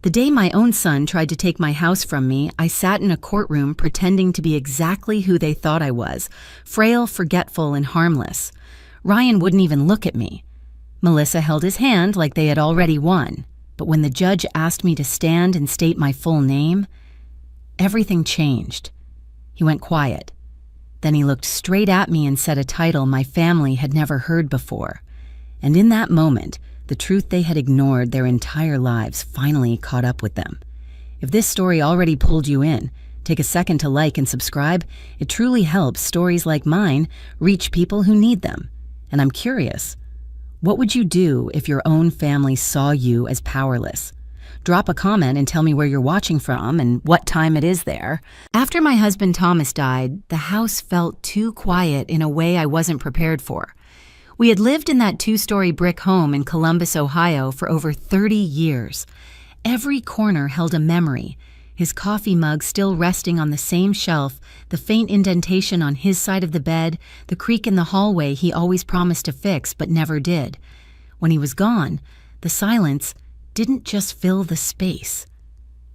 The day my own son tried to take my house from me, I sat in a courtroom pretending to be exactly who they thought I was, frail, forgetful, and harmless. Ryan wouldn't even look at me. Melissa held his hand like they had already won, but when the judge asked me to stand and state my full name, everything changed. He went quiet. Then he looked straight at me and said a title my family had never heard before. And in that moment, the truth they had ignored their entire lives finally caught up with them. If this story already pulled you in, take a second to like and subscribe. It truly helps stories like mine reach people who need them. And I'm curious, what would you do if your own family saw you as powerless? Drop a comment and tell me where you're watching from and what time it is there. After my husband Thomas died, the house felt too quiet in a way I wasn't prepared for. We had lived in that 2-story brick home in Columbus, Ohio for over 30 years. Every corner held a memory. His coffee mug still resting on the same shelf, the faint indentation on his side of the bed, the creak in the hallway he always promised to fix but never did. When he was gone, the silence didn't just fill the space.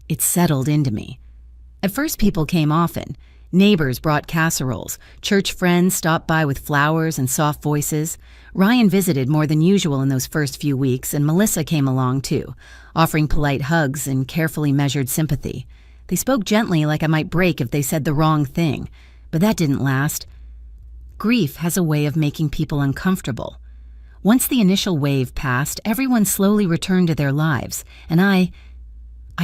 It settled into me. At first, people came often. Neighbors brought casseroles. Church friends stopped by with flowers and soft voices. Ryan visited more than usual in those first few weeks, and Melissa came along too, offering polite hugs and carefully measured sympathy. They spoke gently like I might break if they said the wrong thing, but that didn't last. Grief has a way of making people uncomfortable. Once the initial wave passed, everyone slowly returned to their lives, and I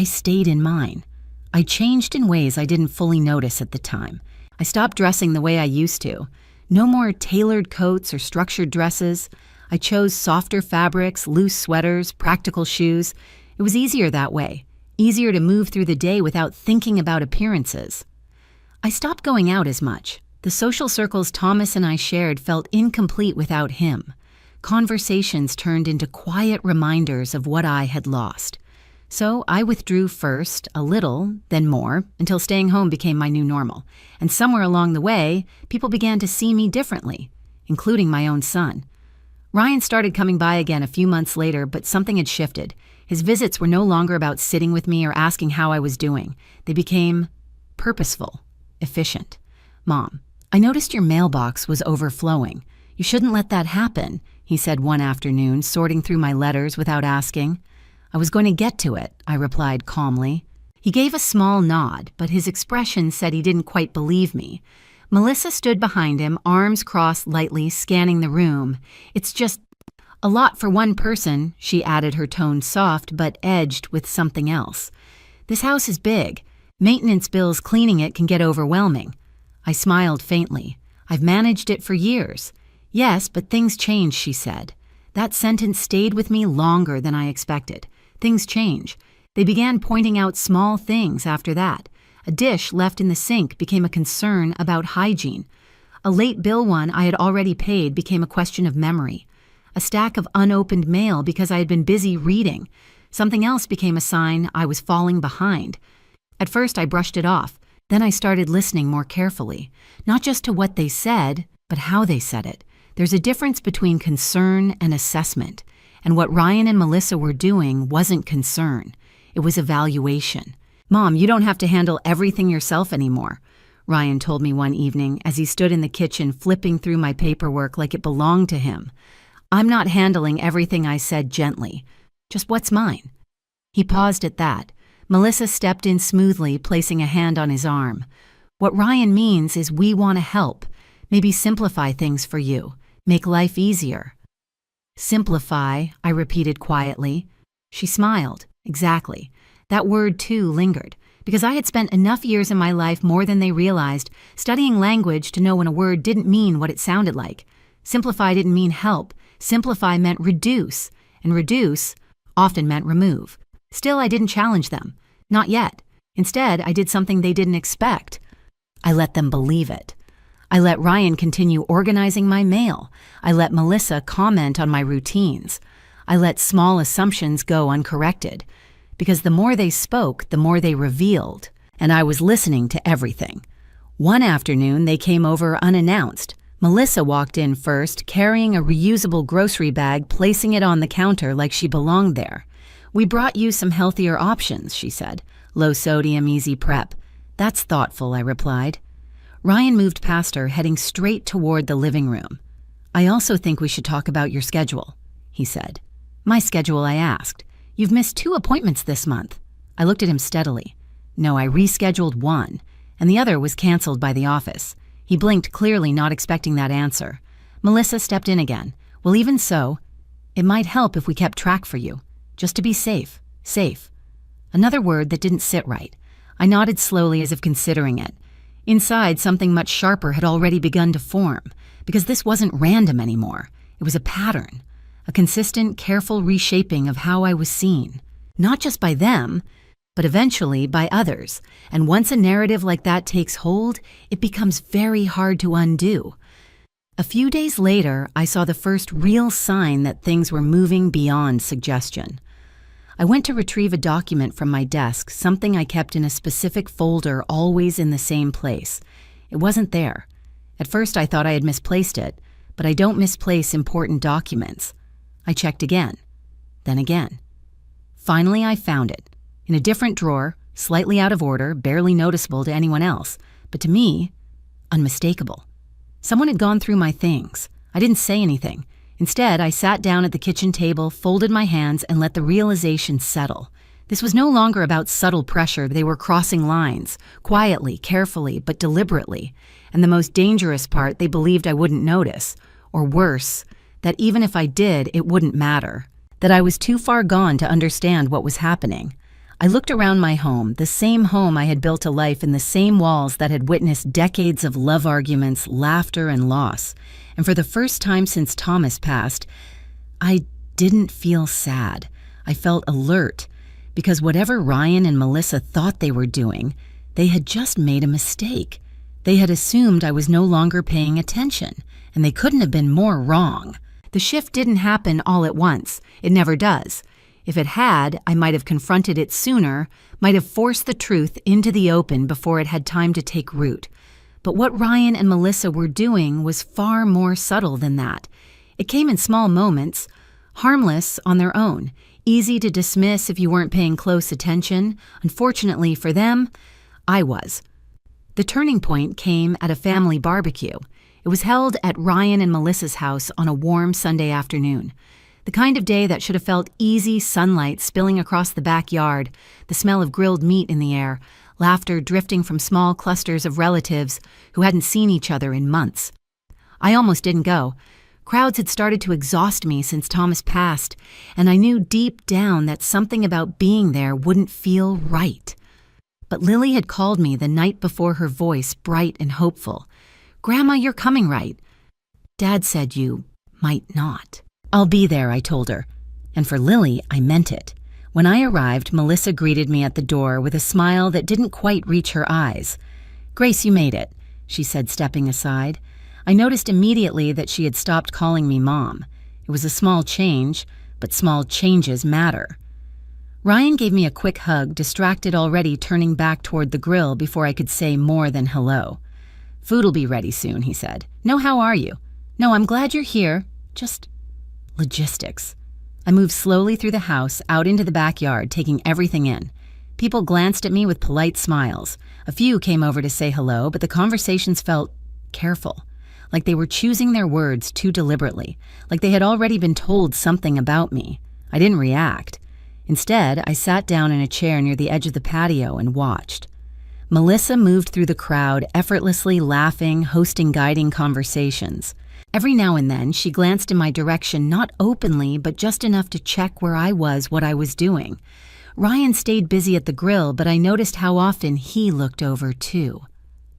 stayed in mine. I changed in ways I didn't fully notice at the time. I stopped dressing the way I used to. No more tailored coats or structured dresses. I chose softer fabrics, loose sweaters, practical shoes. It was easier that way, easier to move through the day without thinking about appearances. I stopped going out as much. The social circles Thomas and I shared felt incomplete without him. Conversations turned into quiet reminders of what I had lost. So I withdrew first, a little, then more, until staying home became my new normal. And somewhere along the way, people began to see me differently, including my own son. Ryan started coming by again a few months later, but something had shifted. His visits were no longer about sitting with me or asking how I was doing. They became purposeful, efficient. "Mom, I noticed your mailbox was overflowing. You shouldn't let that happen," he said one afternoon, sorting through my letters without asking. "I was going to get to it," I replied calmly. He gave a small nod, but his expression said he didn't quite believe me. Melissa stood behind him, arms crossed lightly, scanning the room. "It's just a lot for one person," she added, her tone soft but edged with something else. "This house is big. Maintenance bills cleaning it can get overwhelming." I smiled faintly. "I've managed it for years." "Yes, but things change," she said. That sentence stayed with me longer than I expected. Things change. They began pointing out small things after that. A dish left in the sink became a concern about hygiene. A late bill one I had already paid became a question of memory. A stack of unopened mail because I had been busy reading. Something else became a sign I was falling behind. At first I brushed it off. Then I started listening more carefully. Not just to what they said, but how they said it. There's a difference between concern and assessment. And what Ryan and Melissa were doing wasn't concern. It was evaluation. "Mom, you don't have to handle everything yourself anymore," Ryan told me one evening as he stood in the kitchen flipping through my paperwork like it belonged to him. "I'm not handling everything," I said gently. "Just what's mine?" He paused at that. Melissa stepped in smoothly, placing a hand on his arm. "What Ryan means is we want to help. Maybe simplify things for you. Make life easier." "Simplify," I repeated quietly. She smiled. Exactly. That word, too, lingered, because I had spent enough years in my life, more than they realized, studying language to know when a word didn't mean what it sounded like. Simplify didn't mean help. Simplify meant reduce, and reduce often meant remove. Still, I didn't challenge them. Not yet. Instead, I did something they didn't expect. I let them believe it. I let Ryan continue organizing my mail. I let Melissa comment on my routines. I let small assumptions go uncorrected. Because the more they spoke, the more they revealed. And I was listening to everything. One afternoon, they came over unannounced. Melissa walked in first, carrying a reusable grocery bag, placing it on the counter like she belonged there. "We brought you some healthier options," she said. "Low sodium, easy prep." "That's thoughtful," I replied. Ryan moved past her, heading straight toward the living room. "I also think we should talk about your schedule," he said. "My schedule?" I asked. "You've missed 2 appointments this month." I looked at him steadily. "No, I rescheduled one, and the other was canceled by the office." He blinked, clearly not expecting that answer. Melissa stepped in again. "Well, even so, it might help if we kept track for you. Just to be safe. Safe." Another word that didn't sit right. I nodded slowly as if considering it. Inside, something much sharper had already begun to form, because this wasn't random anymore. It was a pattern, a consistent, careful reshaping of how I was seen. Not just by them, but eventually by others. And once a narrative like that takes hold, it becomes very hard to undo. A few days later, I saw the first real sign that things were moving beyond suggestion. I went to retrieve a document from my desk, something I kept in a specific folder, always in the same place. It wasn't there. At first I thought I had misplaced it, but I don't misplace important documents. I checked again, then again. Finally I found it, in a different drawer, slightly out of order, barely noticeable to anyone else, but to me, unmistakable. Someone had gone through my things. I didn't say anything. Instead, I sat down at the kitchen table, folded my hands, and let the realization settle. This was no longer about subtle pressure. They were crossing lines, quietly, carefully, but deliberately. And the most dangerous part, they believed I wouldn't notice. Or worse, that even if I did, it wouldn't matter. That I was too far gone to understand what was happening. I looked around my home, the same home I had built a life in, the same walls that had witnessed decades of love arguments, laughter, and loss. And for the first time since Thomas passed, I didn't feel sad. I felt alert, because whatever Ryan and Melissa thought they were doing, they had just made a mistake. They had assumed I was no longer paying attention, and they couldn't have been more wrong. The shift didn't happen all at once. It never does. If it had, I might have confronted it sooner, might have forced the truth into the open before it had time to take root. But what Ryan and Melissa were doing was far more subtle than that. It came in small moments, harmless on their own, easy to dismiss if you weren't paying close attention. Unfortunately for them, I was. The turning point came at a family barbecue. It was held at Ryan and Melissa's house on a warm Sunday afternoon. The kind of day that should have felt easy sunlight spilling across the backyard, the smell of grilled meat in the air, laughter drifting from small clusters of relatives who hadn't seen each other in months. I almost didn't go. Crowds had started to exhaust me since Thomas passed, and I knew deep down that something about being there wouldn't feel right. But Lily had called me the night before, her voice bright and hopeful. "Grandma, you're coming right." "Dad said you might not." "I'll be there," I told her. And for Lily, I meant it. When I arrived, Melissa greeted me at the door with a smile that didn't quite reach her eyes. "Grace, you made it," she said, stepping aside. I noticed immediately that she had stopped calling me Mom. It was a small change, but small changes matter. Ryan gave me a quick hug, distracted already, turning back toward the grill before I could say more than hello. "Food'll be ready soon," he said. "No, how are you?" "No, I'm glad you're here. Just logistics." I moved slowly through the house, out into the backyard, taking everything in. People glanced at me with polite smiles. A few came over to say hello, but the conversations felt careful, like they were choosing their words too deliberately, like they had already been told something about me. I didn't react. Instead, I sat down in a chair near the edge of the patio and watched. Melissa moved through the crowd, effortlessly laughing, hosting guiding conversations. Every now and then, she glanced in my direction, not openly, but just enough to check where I was, what I was doing. Ryan stayed busy at the grill, but I noticed how often he looked over too.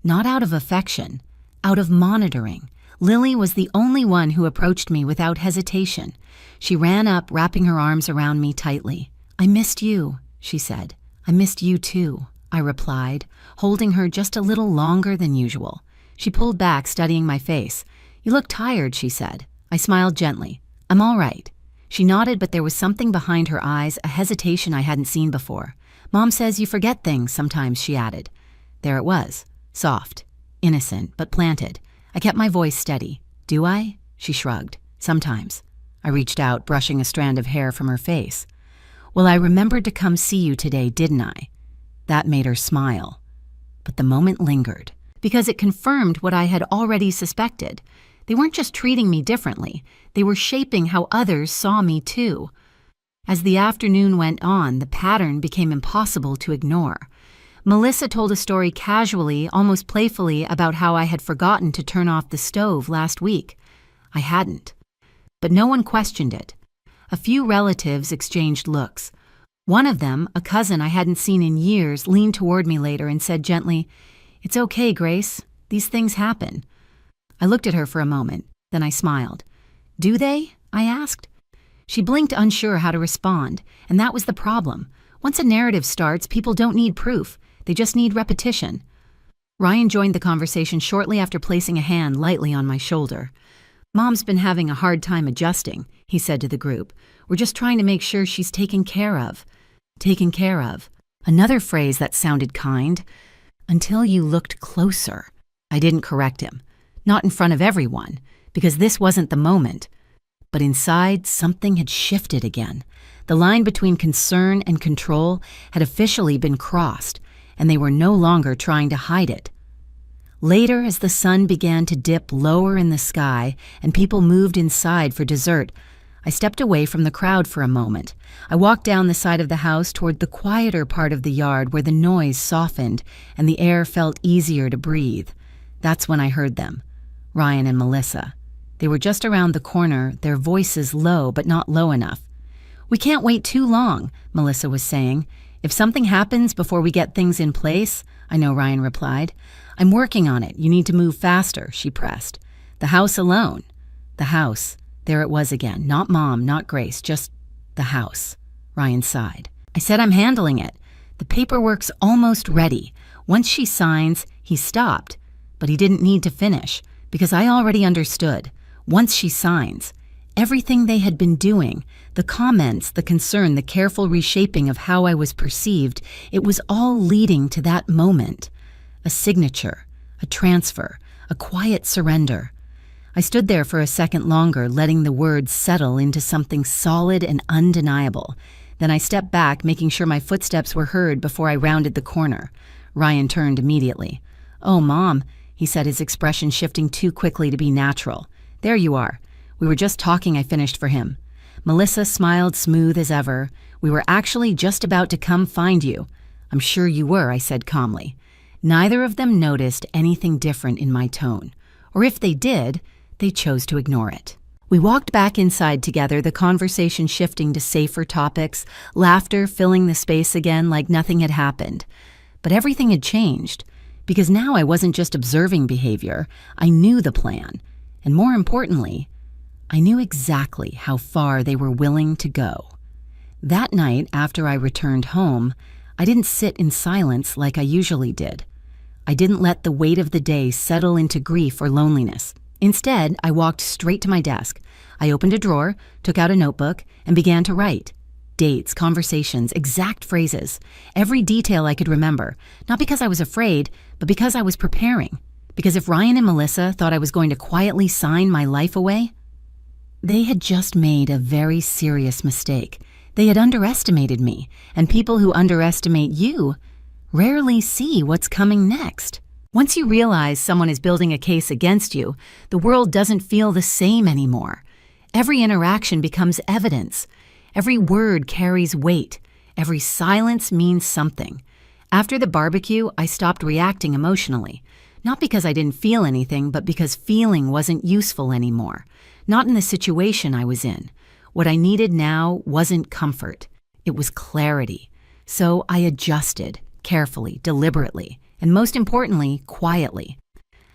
Not out of affection, out of monitoring. Lily was the only one who approached me without hesitation. She ran up, wrapping her arms around me tightly. "I missed you," she said. "I missed you too," I replied, holding her just a little longer than usual. She pulled back, studying my face. "You look tired," she said. I smiled gently. "I'm all right." She nodded, but there was something behind her eyes, a hesitation I hadn't seen before. "Mom says you forget things sometimes," she added. There it was, soft, innocent, but planted. I kept my voice steady. "Do I?" She shrugged. "Sometimes." I reached out, brushing a strand of hair from her face. "Well, I remembered to come see you today, didn't I?" That made her smile. But the moment lingered, because it confirmed what I had already suspected. They weren't just treating me differently, they were shaping how others saw me too. As the afternoon went on, the pattern became impossible to ignore. Melissa told a story casually, almost playfully, about how I had forgotten to turn off the stove last week. I hadn't. But no one questioned it. A few relatives exchanged looks. One of them, a cousin I hadn't seen in years, leaned toward me later and said gently, "It's okay, Grace. These things happen." I looked at her for a moment, then I smiled. "Do they?" I asked. She blinked, unsure how to respond, and that was the problem. Once a narrative starts, people don't need proof. They just need repetition. Ryan joined the conversation shortly after placing a hand lightly on my shoulder. "Mom's been having a hard time adjusting," he said to the group. "We're just trying to make sure she's taken care of." Taken care of. Another phrase that sounded kind. Until you looked closer. I didn't correct him. Not in front of everyone, because this wasn't the moment. But inside, something had shifted again. The line between concern and control had officially been crossed, and they were no longer trying to hide it. Later, as the sun began to dip lower in the sky and people moved inside for dessert, I stepped away from the crowd for a moment. I walked down the side of the house toward the quieter part of the yard where the noise softened and the air felt easier to breathe. That's when I heard them, Ryan and Melissa. They were just around the corner, their voices low but not low enough. "We can't wait too long," Melissa was saying. "If something happens before we get things in place," I know Ryan replied. "I'm working on it. You need to move faster," she pressed. "The house alone." The house. There it was again. Not Mom, not Grace, just the house. Ryan sighed. I said, "I'm handling it. The paperwork's almost ready. Once she signs," he stopped. But he didn't need to finish, because I already understood. Once she signs, everything they had been doing, the comments, the concern, the careful reshaping of how I was perceived, it was all leading to that moment. A signature, a transfer, a quiet surrender. I stood there for a second longer, letting the words settle into something solid and undeniable. Then I stepped back, making sure my footsteps were heard before I rounded the corner. Ryan turned immediately. "Oh, Mom," he said, his expression shifting too quickly to be natural. "There you are. We were just talking," I finished for him. Melissa smiled smooth as ever. "We were actually just about to come find you." "I'm sure you were," I said calmly. Neither of them noticed anything different in my tone. Or if they did, they chose to ignore it. We walked back inside together, the conversation shifting to safer topics, laughter filling the space again like nothing had happened. But everything had changed, because now I wasn't just observing behavior, I knew the plan. And more importantly, I knew exactly how far they were willing to go. That night, after I returned home, I didn't sit in silence like I usually did. I didn't let the weight of the day settle into grief or loneliness. Instead, I walked straight to my desk. I opened a drawer, took out a notebook, and began to write. Dates, conversations, exact phrases, every detail I could remember, not because I was afraid, but because I was preparing. Because if Ryan and Melissa thought I was going to quietly sign my life away, they had just made a very serious mistake. They had underestimated me, and people who underestimate you rarely see what's coming next. Once you realize someone is building a case against you, the world doesn't feel the same anymore. Every interaction becomes evidence. Every word carries weight. Every silence means something. After the barbecue, I stopped reacting emotionally. Not because I didn't feel anything, but because feeling wasn't useful anymore. Not in the situation I was in. What I needed now wasn't comfort. It was clarity. So I adjusted, carefully, deliberately, and most importantly, quietly.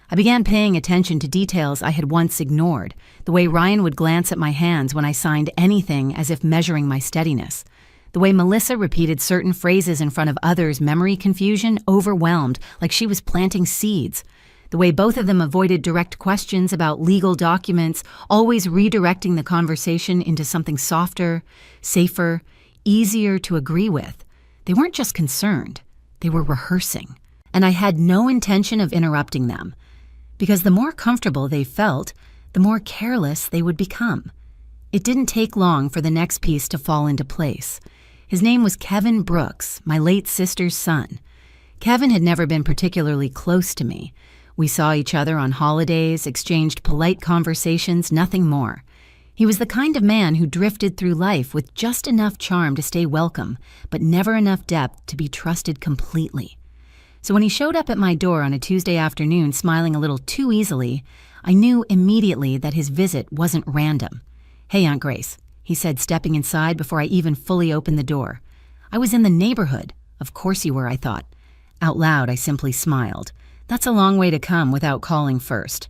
I began paying attention to details I had once ignored, the way Ryan would glance at my hands when I signed anything as if measuring my steadiness, the way Melissa repeated certain phrases in front of others' memory confusion, overwhelmed, like she was planting seeds, the way both of them avoided direct questions about legal documents, always redirecting the conversation into something softer, safer, easier to agree with. They weren't just concerned, they were rehearsing. And I had no intention of interrupting them, because the more comfortable they felt, the more careless they would become. It didn't take long for the next piece to fall into place. His name was Kevin Brooks, my late sister's son. Kevin had never been particularly close to me. We saw each other on holidays, exchanged polite conversations, nothing more. He was the kind of man who drifted through life with just enough charm to stay welcome, but never enough depth to be trusted completely. So when he showed up at my door on a Tuesday afternoon smiling a little too easily, I knew immediately that his visit wasn't random. "Hey, Aunt Grace," he said, stepping inside before I even fully opened the door. "I was in the neighborhood." "Of course you were," I thought. Out loud, I simply smiled. "That's a long way to come without calling first."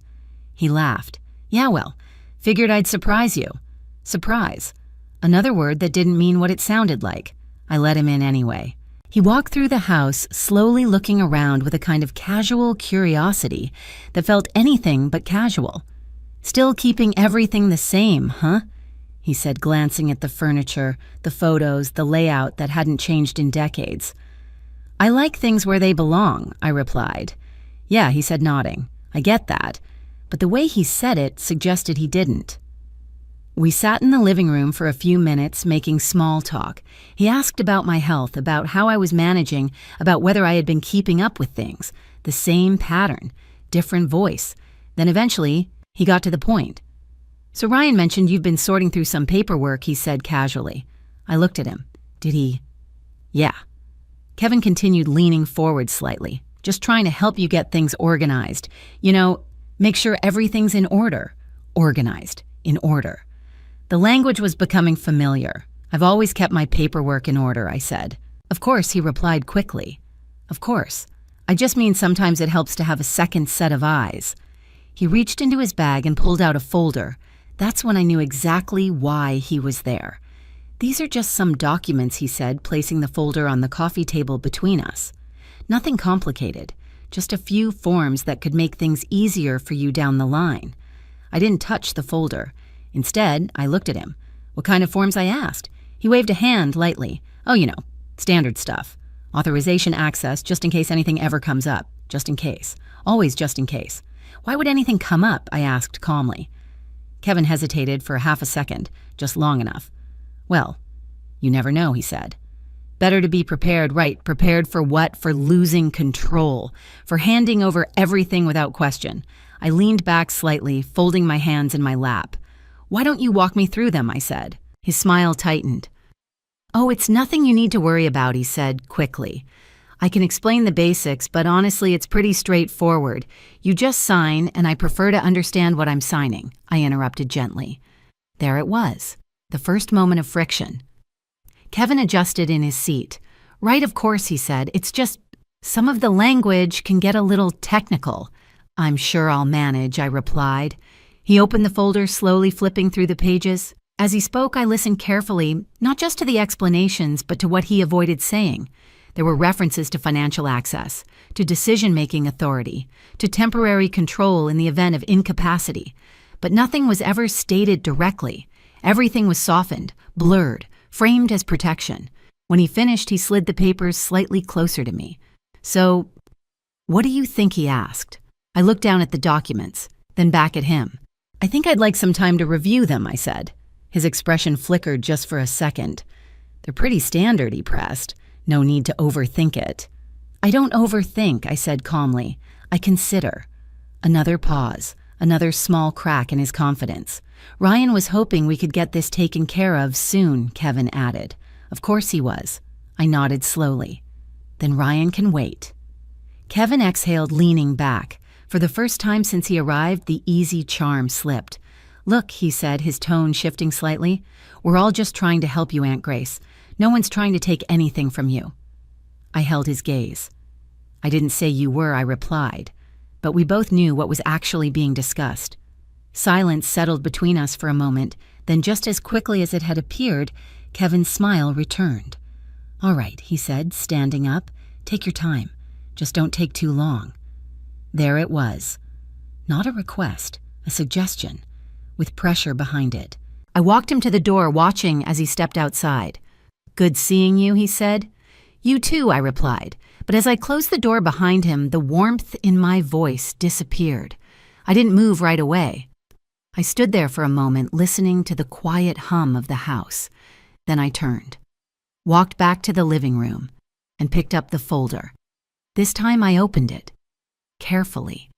He laughed. "Yeah, well, figured I'd surprise you." Surprise. Another word that didn't mean what it sounded like. I let him in anyway. He walked through the house, slowly looking around with a kind of casual curiosity that felt anything but casual. "Still keeping everything the same, huh?" he said, glancing at the furniture, the photos, the layout that hadn't changed in decades. "I like things where they belong," I replied. "Yeah," he said, nodding. "I get that." But the way he said it suggested he didn't. We sat in the living room for a few minutes, making small talk. He asked about my health, about how I was managing, about whether I had been keeping up with things. The same pattern, different voice. Then eventually, he got to the point. "So Ryan mentioned you've been sorting through some paperwork," he said casually. I looked at him. "Did he?" "Yeah." Kevin continued, leaning forward slightly. "Just trying to help you get things organized. You know, make sure everything's in order." Organized. In order. The language was becoming familiar. "I've always kept my paperwork in order," I said. "Of course," he replied quickly. "Of course. I just mean sometimes it helps to have a second set of eyes." He reached into his bag and pulled out a folder. That's when I knew exactly why he was there. "These are just some documents," he said, placing the folder on the coffee table between us. "Nothing complicated. Just a few forms that could make things easier for you down the line." I didn't touch the folder. Instead, I looked at him. "What kind of forms?" I asked. He waved a hand lightly. "Oh, you know, standard stuff. Authorization access, just in case anything ever comes up. Just in case. Always just in case." "Why would anything come up?" I asked calmly. Kevin hesitated for half a second, just long enough. "Well, you never know," he said. "Better to be prepared, right? Prepared for what? For losing control. For handing over everything without question." I leaned back slightly, folding my hands in my lap. "Why don't you walk me through them?" I said. His smile tightened. "Oh, it's nothing you need to worry about," he said quickly. "I can explain the basics, but honestly, it's pretty straightforward. You just sign, and I prefer to understand what I'm signing," I interrupted gently. There it was, the first moment of friction. Kevin adjusted in his seat. "Right, of course," he said. "It's just some of the language can get a little technical." "I'm sure I'll manage," I replied. He opened the folder, slowly flipping through the pages. As he spoke, I listened carefully, not just to the explanations, but to what he avoided saying. There were references to financial access, to decision-making authority, to temporary control in the event of incapacity. But nothing was ever stated directly. Everything was softened, blurred, framed as protection. When he finished, he slid the papers slightly closer to me. "So, what do you think?" he asked. I looked down at the documents, then back at him. "I think I'd like some time to review them," I said. His expression flickered just for a second. "They're pretty standard," he pressed. "No need to overthink it." "I don't overthink," I said calmly. "I consider." Another pause, another small crack in his confidence. "Ryan was hoping we could get this taken care of soon," Kevin added. Of course he was. I nodded slowly. "Then Ryan can wait." Kevin exhaled, leaning back. For the first time since he arrived, the easy charm slipped. "Look," he said, his tone shifting slightly, "we're all just trying to help you, Aunt Grace. No one's trying to take anything from you." I held his gaze. "I didn't say you were," I replied, but we both knew what was actually being discussed. Silence settled between us for a moment, then just as quickly as it had appeared, Kevin's smile returned. "All right," he said, standing up. "Take your time. Just don't take too long." There it was. Not a request, a suggestion, with pressure behind it. I walked him to the door, watching as he stepped outside. "Good seeing you," he said. "You too," I replied. But as I closed the door behind him, the warmth in my voice disappeared. I didn't move right away. I stood there for a moment, listening to the quiet hum of the house. Then I turned. walked back to the living room, and picked up the folder. This time I opened it, carefully,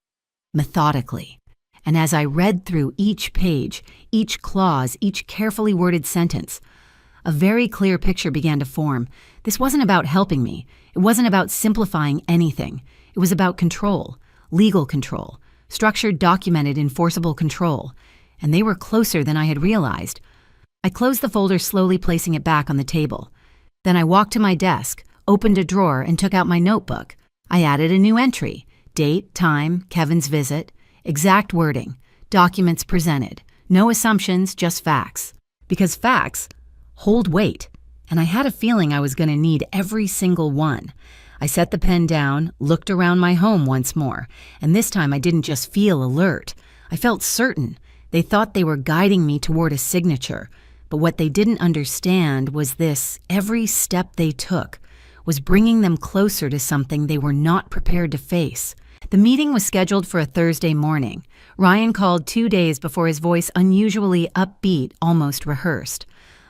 methodically, and as I read through each page, each clause, each carefully worded sentence, a very clear picture began to form. This wasn't about helping me. It wasn't about simplifying anything. It was about control, legal control, structured, documented, enforceable control, and they were closer than I had realized. I closed the folder, slowly placing it back on the table. Then I walked to my desk, opened a drawer, and took out my notebook. I added a new entry: date, time, Kevin's visit, exact wording, documents presented, no assumptions, just facts. Because facts hold weight, and I had a feeling I was going to need every single one. I set the pen down, looked around my home once more, and this time I didn't just feel alert. I felt certain. They thought they were guiding me toward a signature, but what they didn't understand was this: every step they took was bringing them closer to something they were not prepared to face. The meeting was scheduled for a Thursday morning. Ryan called 2 days before, his voice unusually upbeat, almost rehearsed.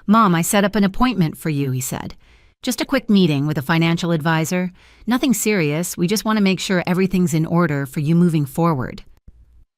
"Mom, I set up an appointment for you," he said. "Just a quick meeting with a financial advisor. Nothing serious. We just want to make sure everything's in order for you moving forward."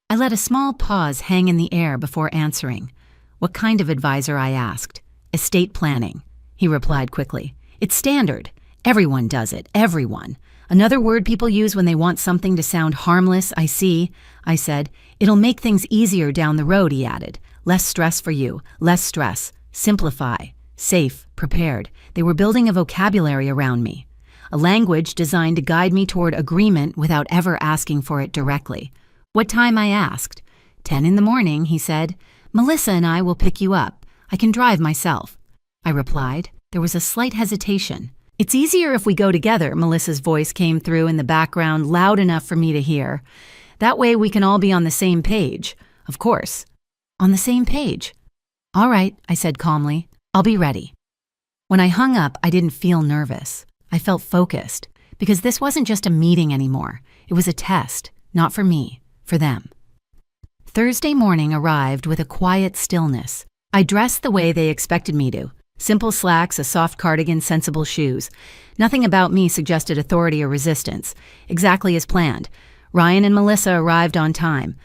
I let a small pause hang in the air before answering. "What kind of advisor?" I asked. "Estate planning," he replied quickly. "It's standard. Everyone does it. Everyone. Another word people use when they want something to sound harmless, I see," I said. "It'll make things easier down the road," he added. "Less stress for you. Less stress. Simplify. Safe. Prepared." They were building a vocabulary around me, a language designed to guide me toward agreement without ever asking for it directly. "What time?" I asked. 10 in the morning, he said. "Melissa and I will pick you up. I can drive myself," I replied. There was a slight hesitation. "It's easier if we go together," Melissa's voice came through in the background, loud enough for me to hear. "That way we can all be on the same page." "Of course." "On the same page." "All right," I said calmly. "I'll be ready." When I hung up, I didn't feel nervous. I felt focused, because this wasn't just a meeting anymore. It was a test, not for me, for them. Thursday morning arrived with a quiet stillness. I dressed the way they expected me to. Simple slacks, a soft cardigan, sensible shoes. Nothing about me suggested authority or resistance. Exactly as planned. Ryan and Melissa arrived on time.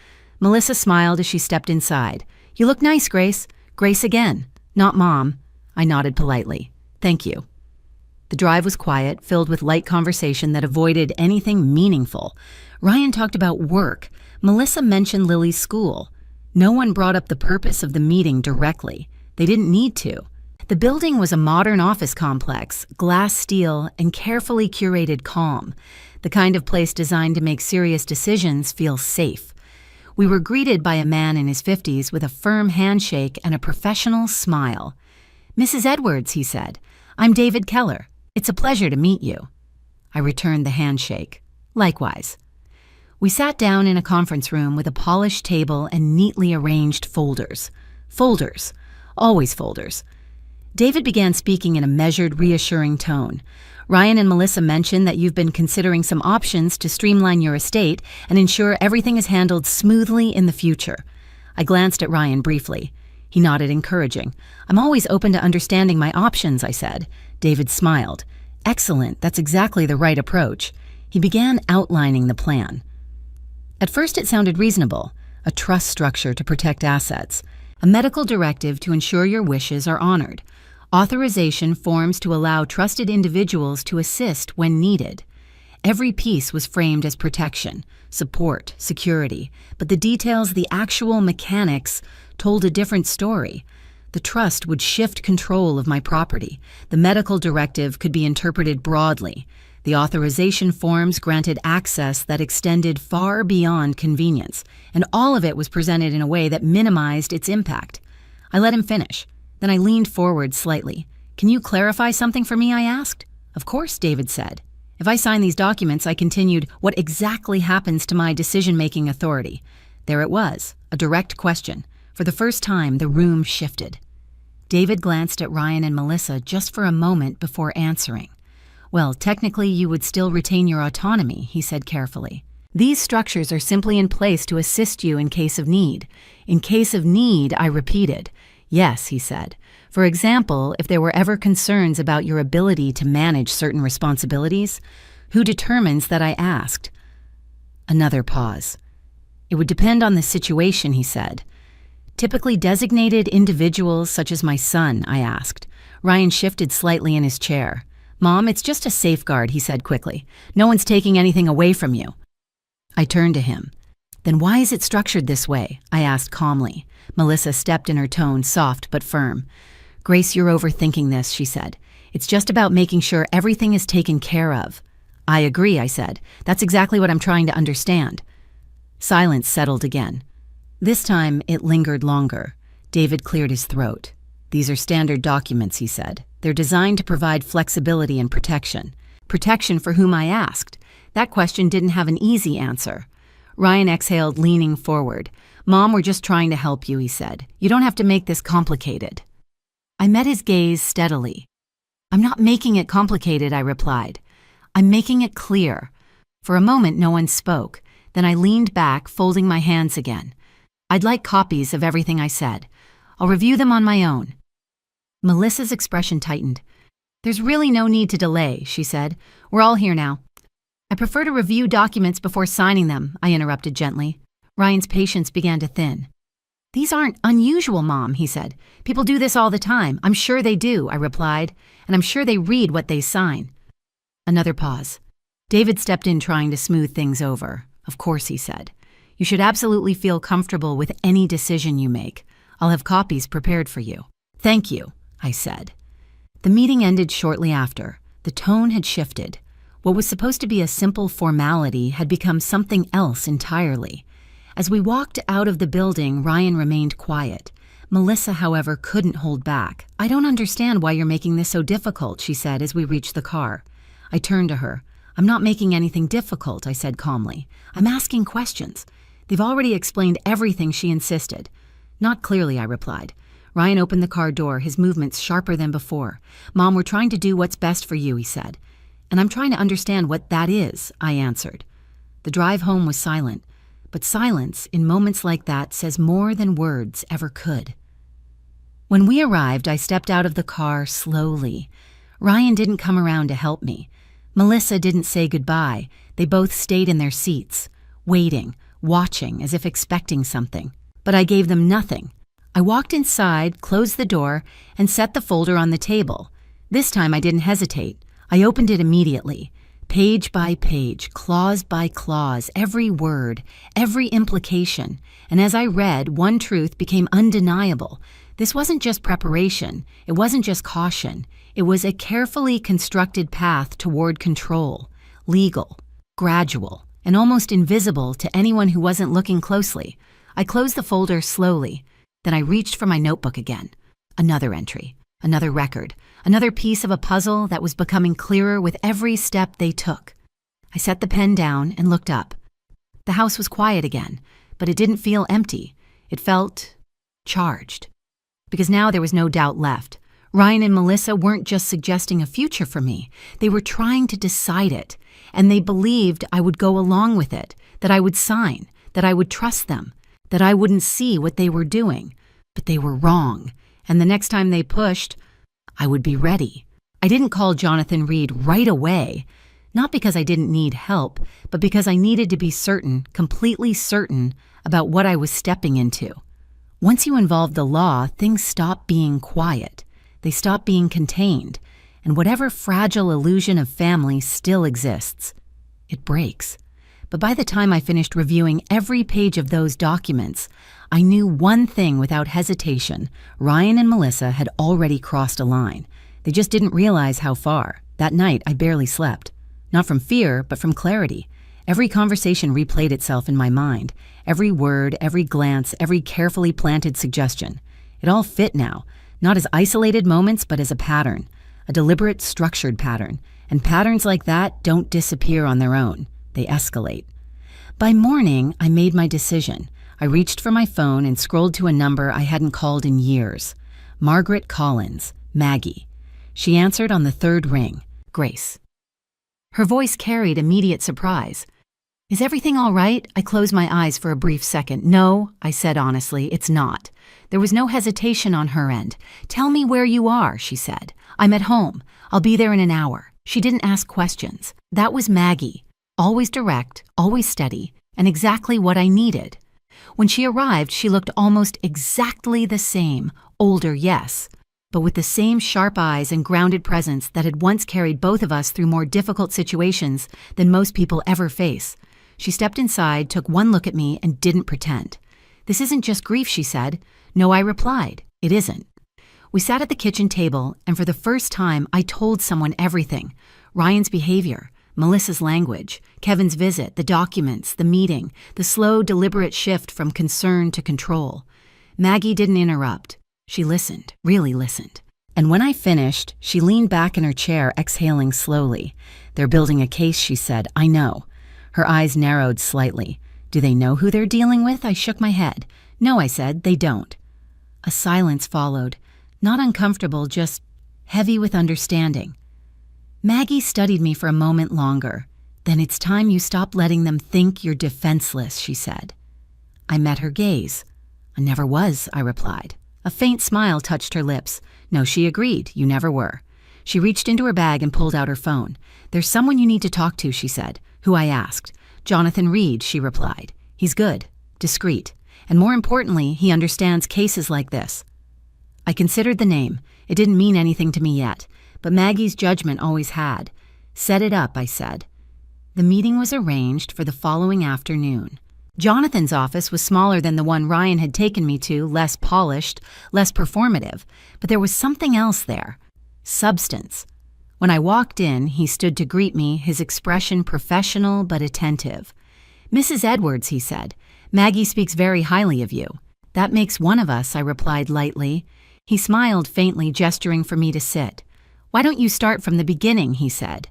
Melissa smiled as she stepped inside. "You look nice, Grace." "Grace again, not Mom." I nodded politely. "Thank you." The drive was quiet, filled with light conversation that avoided anything meaningful. Ryan talked about work. Melissa mentioned Lily's school. No one brought up the purpose of the meeting directly. They didn't need to. The building was a modern office complex, glass steel, and carefully curated calm, the kind of place designed to make serious decisions feel safe. We were greeted by a man in his 50s with a firm handshake and a professional smile. "Mrs. Edwards," he said, "I'm David Keller. It's a pleasure to meet you." I returned the handshake. "Likewise." We sat down in a conference room with a polished table and neatly arranged folders. Folders. Always folders. David began speaking in a measured, reassuring tone. "Ryan and Melissa mentioned that you've been considering some options to streamline your estate and ensure everything is handled smoothly in the future." I glanced at Ryan briefly. He nodded, encouraging. "I'm always open to understanding my options," I said. David smiled. "Excellent, that's exactly the right approach." He began outlining the plan. At first it sounded reasonable. A trust structure to protect assets. A medical directive to ensure your wishes are honored. Authorization forms to allow trusted individuals to assist when needed. Every piece was framed as protection, support, security, but the details, the actual mechanics, told a different story. The trust would shift control of my property. The medical directive could be interpreted broadly. The authorization forms granted access that extended far beyond convenience, and all of it was presented in a way that minimized its impact. I let him finish. Then I leaned forward slightly. "Can you clarify something for me?" I asked. "Of course," David said. "If I sign these documents," I continued, "what exactly happens to my decision-making authority?" There it was, a direct question. For the first time, the room shifted. David glanced at Ryan and Melissa just for a moment before answering. "Well, technically you would still retain your autonomy," he said carefully. "These structures are simply in place to assist you in case of need." "In case of need," I repeated. "Yes," he said. For example, if there were ever concerns about your ability to manage certain responsibilities, who determines that I asked? Another pause. It would depend on the situation, he said. Typically designated individuals such as my son, I asked. Ryan shifted slightly in his chair. Mom, it's just a safeguard, he said quickly. No one's taking anything away from you. I turned to him. Then why is it structured this way? I asked calmly. Melissa stepped in her tone, soft but firm. Grace, you're overthinking this, she said. It's just about making sure everything is taken care of. I agree, I said. That's exactly what I'm trying to understand. Silence settled again. This time, it lingered longer. David cleared his throat. These are standard documents, he said. They're designed to provide flexibility and protection. Protection for whom I asked. That question didn't have an easy answer. Ryan exhaled, leaning forward. Mom, we're just trying to help you, he said. You don't have to make this complicated. I met his gaze steadily. I'm not making it complicated, I replied. I'm making it clear. For a moment, no one spoke. Then I leaned back, folding my hands again. I'd like copies of everything I said. I'll review them on my own. Melissa's expression tightened. There's really no need to delay, she said. We're all here now. I prefer to review documents before signing them, I interrupted gently. Ryan's patience began to thin. These aren't unusual, Mom, he said. People do this all the time. I'm sure they do, I replied, and I'm sure they read what they sign. Another pause. David stepped in, trying to smooth things over. Of course, he said. You should absolutely feel comfortable with any decision you make. I'll have copies prepared for you. Thank you, I said. The meeting ended shortly after. The tone had shifted. What was supposed to be a simple formality had become something else entirely. As we walked out of the building, Ryan remained quiet. Melissa, however, couldn't hold back. I don't understand why you're making this so difficult, she said as we reached the car. I turned to her. I'm not making anything difficult, I said calmly. I'm asking questions. They've already explained everything, she insisted. Not clearly, I replied. Ryan opened the car door, his movements sharper than before. Mom, we're trying to do what's best for you, he said. And I'm trying to understand what that is, I answered. The drive home was silent, but silence in moments like that says more than words ever could. When we arrived, I stepped out of the car slowly. Ryan didn't come around to help me. Melissa didn't say goodbye. They both stayed in their seats, waiting, watching, as if expecting something. But I gave them nothing. I walked inside, closed the door, and set the folder on the table. This time I didn't hesitate. I opened it immediately. Page by page, clause by clause, every word, every implication. And as I read, one truth became undeniable. This wasn't just preparation. It wasn't just caution. It was a carefully constructed path toward control, legal, gradual, and almost invisible to anyone who wasn't looking closely. I closed the folder slowly. Then I reached for my notebook again. Another entry, another record, another piece of a puzzle that was becoming clearer with every step they took. I set the pen down and looked up. The house was quiet again, but it didn't feel empty. It felt charged. Because now there was no doubt left. Ryan and Melissa weren't just suggesting a future for me. They were trying to decide it, and they believed I would go along with it, that I would sign, that I would trust them, that I wouldn't see what they were doing. But they were wrong, and the next time they pushed, I would be ready. I didn't call Jonathan Reed right away, not because I didn't need help, but because I needed to be certain, completely certain, about what I was stepping into. Once you involve the law, things stop being quiet. They stop being contained, and whatever fragile illusion of family still exists. It breaks. But by the time I finished reviewing every page of those documents, I knew one thing without hesitation. Ryan and Melissa had already crossed a line. They just didn't realize how far. That night, I barely slept. Not from fear, but from clarity. Every conversation replayed itself in my mind. Every word, every glance, every carefully planted suggestion. It all fit now, not as isolated moments, but as a pattern. A deliberate, structured pattern. And patterns like that don't disappear on their own. They escalate. By morning, I made my decision. I reached for my phone and scrolled to a number I hadn't called in years. Margaret Collins, Maggie. She answered on the third ring. Grace. Her voice carried immediate surprise. Is everything all right? I closed my eyes for a brief second. No, I said honestly, it's not. There was no hesitation on her end. Tell me where you are, she said. I'm at home. I'll be there in an hour. She didn't ask questions. That was Maggie. Always direct, always steady, and exactly what I needed. When she arrived, she looked almost exactly the same. Older, yes, but with the same sharp eyes and grounded presence that had once carried both of us through more difficult situations than most people ever face. She stepped inside, took one look at me, and didn't pretend. This isn't just grief, she said. No, I replied. It isn't. We sat at the kitchen table, and for the first time, I told someone everything. Ryan's behavior, Melissa's language, Kevin's visit, the documents, the meeting, the slow, deliberate shift from concern to control. Maggie didn't interrupt. She listened, really listened. And when I finished, she leaned back in her chair, exhaling slowly. They're building a case, she said. I know. Her eyes narrowed slightly. Do they know who they're dealing with? I shook my head. No, I said, they don't. A silence followed. Not uncomfortable, just heavy with understanding. Maggie studied me for a moment longer. Then it's time you stop letting them think you're defenseless, she said. I met her gaze. I never was, I replied. A faint smile touched her lips. No, she agreed. You never were. She reached into her bag and pulled out her phone. There's someone you need to talk to, she said. Who? I asked. Jonathan Reed, she replied. He's good, discreet, and more importantly, he understands cases like this. I considered the name. It didn't mean anything to me yet, but Maggie's judgment always had. Set it up, I said. The meeting was arranged for the following afternoon. Jonathan's office was smaller than the one Ryan had taken me to, less polished, less performative, but there was something else there. Substance. When I walked in, he stood to greet me, his expression professional but attentive. Mrs. Edwards, he said, Maggie speaks very highly of you. That makes one of us, I replied lightly. He smiled faintly, gesturing for me to sit. Why don't you start from the beginning, he said.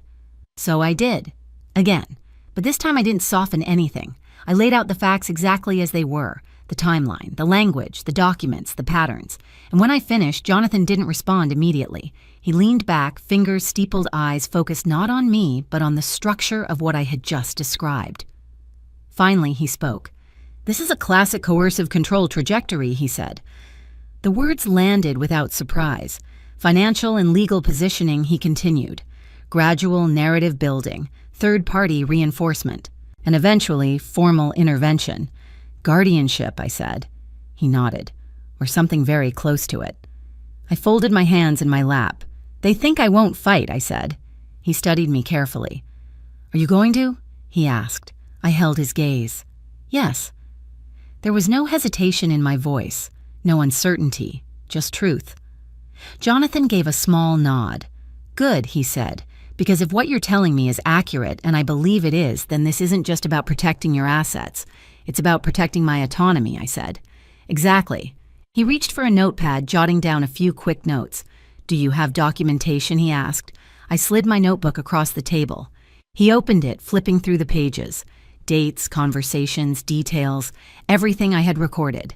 So I did. Again. But this time I didn't soften anything. I laid out the facts exactly as they were. The timeline, the language, the documents, the patterns. And when I finished, Jonathan didn't respond immediately. He leaned back, fingers, steepled eyes focused not on me, but on the structure of what I had just described. Finally, he spoke. This is a classic coercive control trajectory, he said. The words landed without surprise. Financial and legal positioning, he continued. Gradual narrative building, third-party reinforcement, and eventually formal intervention. Guardianship, I said. He nodded, or something very close to it. I folded my hands in my lap. They think I won't fight, I said. He studied me carefully. Are you going to? He asked. I held his gaze. Yes. There was no hesitation in my voice, no uncertainty, just truth. Jonathan gave a small nod. Good, he said, because if what you're telling me is accurate, and I believe it is, then this isn't just about protecting your assets. It's about protecting my autonomy, I said. Exactly. He reached for a notepad, jotting down a few quick notes. Do you have documentation, he asked. I slid my notebook across the table. He opened it, flipping through the pages. Dates, conversations, details, everything I had recorded.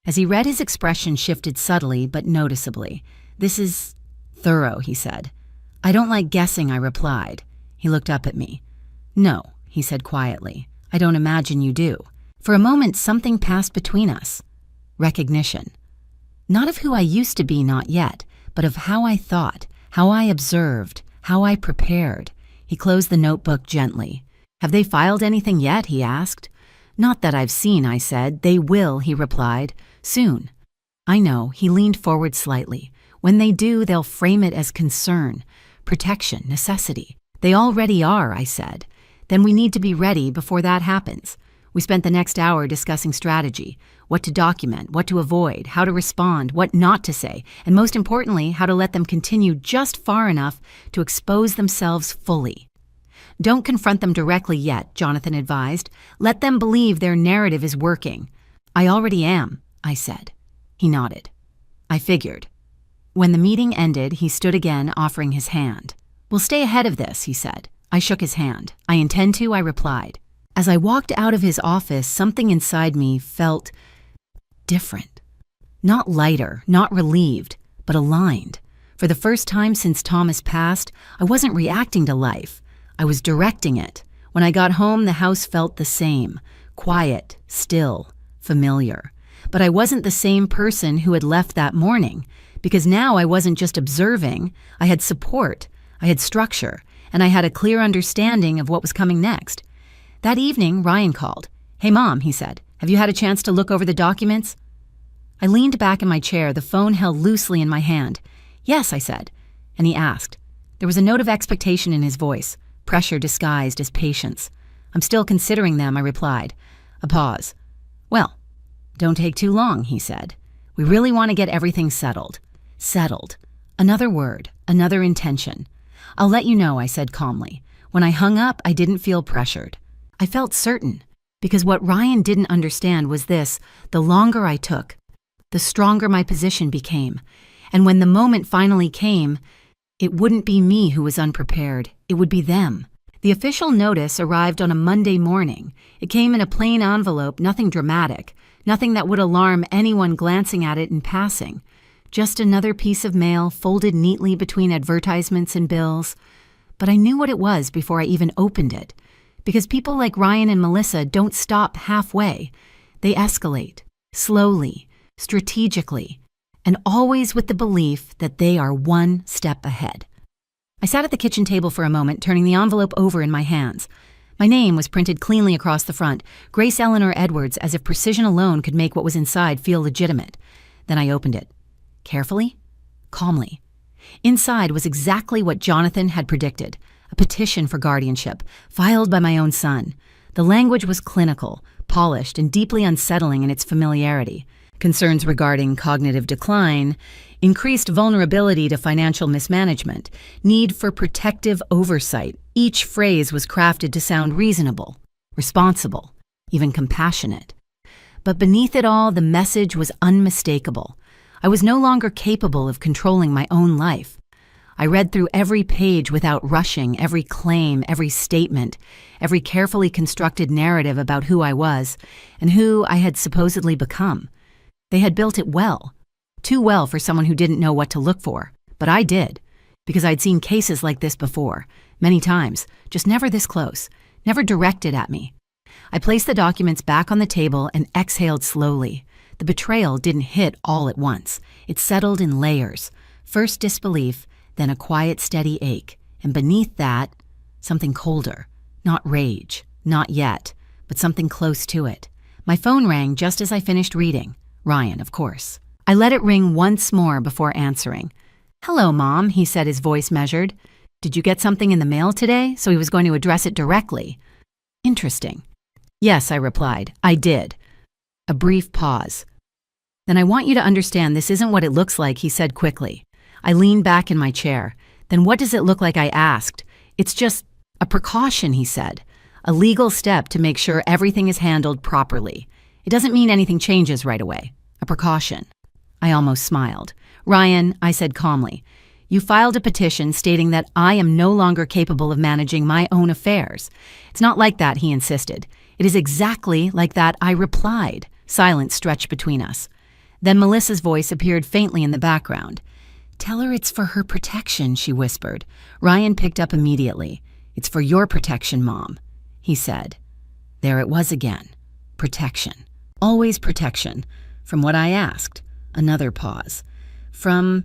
As he read, his expression shifted subtly but noticeably. This is thorough, he said. I don't like guessing, I replied. He looked up at me. No, he said quietly. I don't imagine you do. For a moment, something passed between us. Recognition. Not of who I used to be, not yet, but of how I thought, how I observed, how I prepared. He closed the notebook gently. Have they filed anything yet? He asked. Not that I've seen, I said. They will, he replied. Soon. I know. He leaned forward slightly. When they do, they'll frame it as concern, protection, necessity. They already are, I said. Then we need to be ready before that happens. We spent the next hour discussing strategy, what to document, what to avoid, how to respond, what not to say, and most importantly, how to let them continue just far enough to expose themselves fully. Don't confront them directly yet, Jonathan advised. Let them believe their narrative is working. I already am, I said. He nodded. I figured. When the meeting ended, he stood again, offering his hand. We'll stay ahead of this, he said. I shook his hand. I intend to, I replied. As I walked out of his office, something inside me felt different. Not lighter, not relieved, but aligned. For the first time since Thomas passed, I wasn't reacting to life. I was directing it. When I got home, the house felt the same, quiet, still, familiar. But I wasn't the same person who had left that morning, because now I wasn't just observing, I had support, I had structure, and I had a clear understanding of what was coming next. That evening, Ryan called. "Hey, Mom," he said, "have you had a chance to look over the documents?" I leaned back in my chair, the phone held loosely in my hand. "Yes," I said, and he asked. There was a note of expectation in his voice, pressure disguised as patience. "I'm still considering them," I replied. A pause. "Well, don't take too long," he said. "We really want to get everything settled." Settled. Another word, another intention. "I'll let you know," I said calmly. When I hung up, I didn't feel pressured. I felt certain, because what Ryan didn't understand was this: the longer I took, the stronger my position became. And when the moment finally came, it wouldn't be me who was unprepared. It would be them. The official notice arrived on a Monday morning. It came in a plain envelope, nothing dramatic, nothing that would alarm anyone glancing at it in passing. Just another piece of mail folded neatly between advertisements and bills. But I knew what it was before I even opened it. Because people like Ryan and Melissa don't stop halfway. They escalate, slowly, strategically, and always with the belief that they are one step ahead. I sat at the kitchen table for a moment, turning the envelope over in my hands. My name was printed cleanly across the front, Grace Eleanor Edwards, as if precision alone could make what was inside feel legitimate. Then I opened it. Carefully, calmly. Inside was exactly what Jonathan had predicted, a petition for guardianship, filed by my own son. The language was clinical, polished, and deeply unsettling in its familiarity. Concerns regarding cognitive decline, increased vulnerability to financial mismanagement, need for protective oversight. Each phrase was crafted to sound reasonable, responsible, even compassionate. But beneath it all, the message was unmistakable. I was no longer capable of controlling my own life. I read through every page without rushing, every claim, every statement, every carefully constructed narrative about who I was and who I had supposedly become. They had built it well, too well for someone who didn't know what to look for. But I did, because I'd seen cases like this before, many times, just never this close, never directed at me. I placed the documents back on the table and exhaled slowly. The betrayal didn't hit all at once. It settled in layers. First disbelief, then a quiet, steady ache, and beneath that, something colder. Not rage, not yet, but something close to it. My phone rang just as I finished reading. Ryan, of course. I let it ring once more before answering. "Hello, Mom," he said, his voice measured. "Did you get something in the mail today?" So he was going to address it directly. Interesting. "Yes," I replied. "I did." A brief pause. "Then I want you to understand this isn't what it looks like," he said quickly. I leaned back in my chair. "Then what does it look like?" I asked. "It's just a precaution," he said. "A legal step to make sure everything is handled properly. It doesn't mean anything changes right away. A precaution." I almost smiled. "Ryan," I said calmly, "you filed a petition stating that I am no longer capable of managing my own affairs." "It's not like that," he insisted. "It is exactly like that," I replied. Silence stretched between us. Then Melissa's voice appeared faintly in the background. "Tell her it's for her protection," she whispered. Ryan picked up immediately. "It's for your protection, Mom," he said. There it was again. Protection. Always protection. From what I asked. Another pause. "From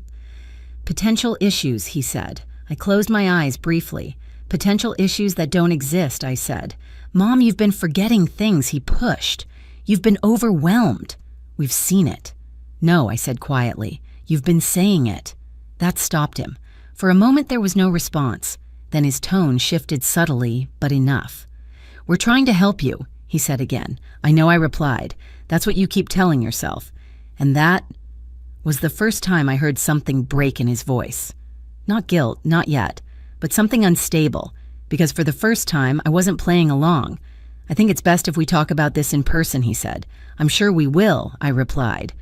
potential issues," he said. I closed my eyes briefly. "Potential issues that don't exist," I said. "Mom, you've been forgetting things," he pushed. "You've been overwhelmed. We've seen it." "No," I said quietly. "You've been saying it." That stopped him. For a moment there was no response. Then his tone shifted subtly, but enough. "We're trying to help you," he said again. "I know," I replied. "That's what you keep telling yourself." And that was the first time I heard something break in his voice. Not guilt, not yet, but something unstable, because for the first time I wasn't playing along. "I think it's best if we talk about this in person," he said. "I'm sure we will," I replied.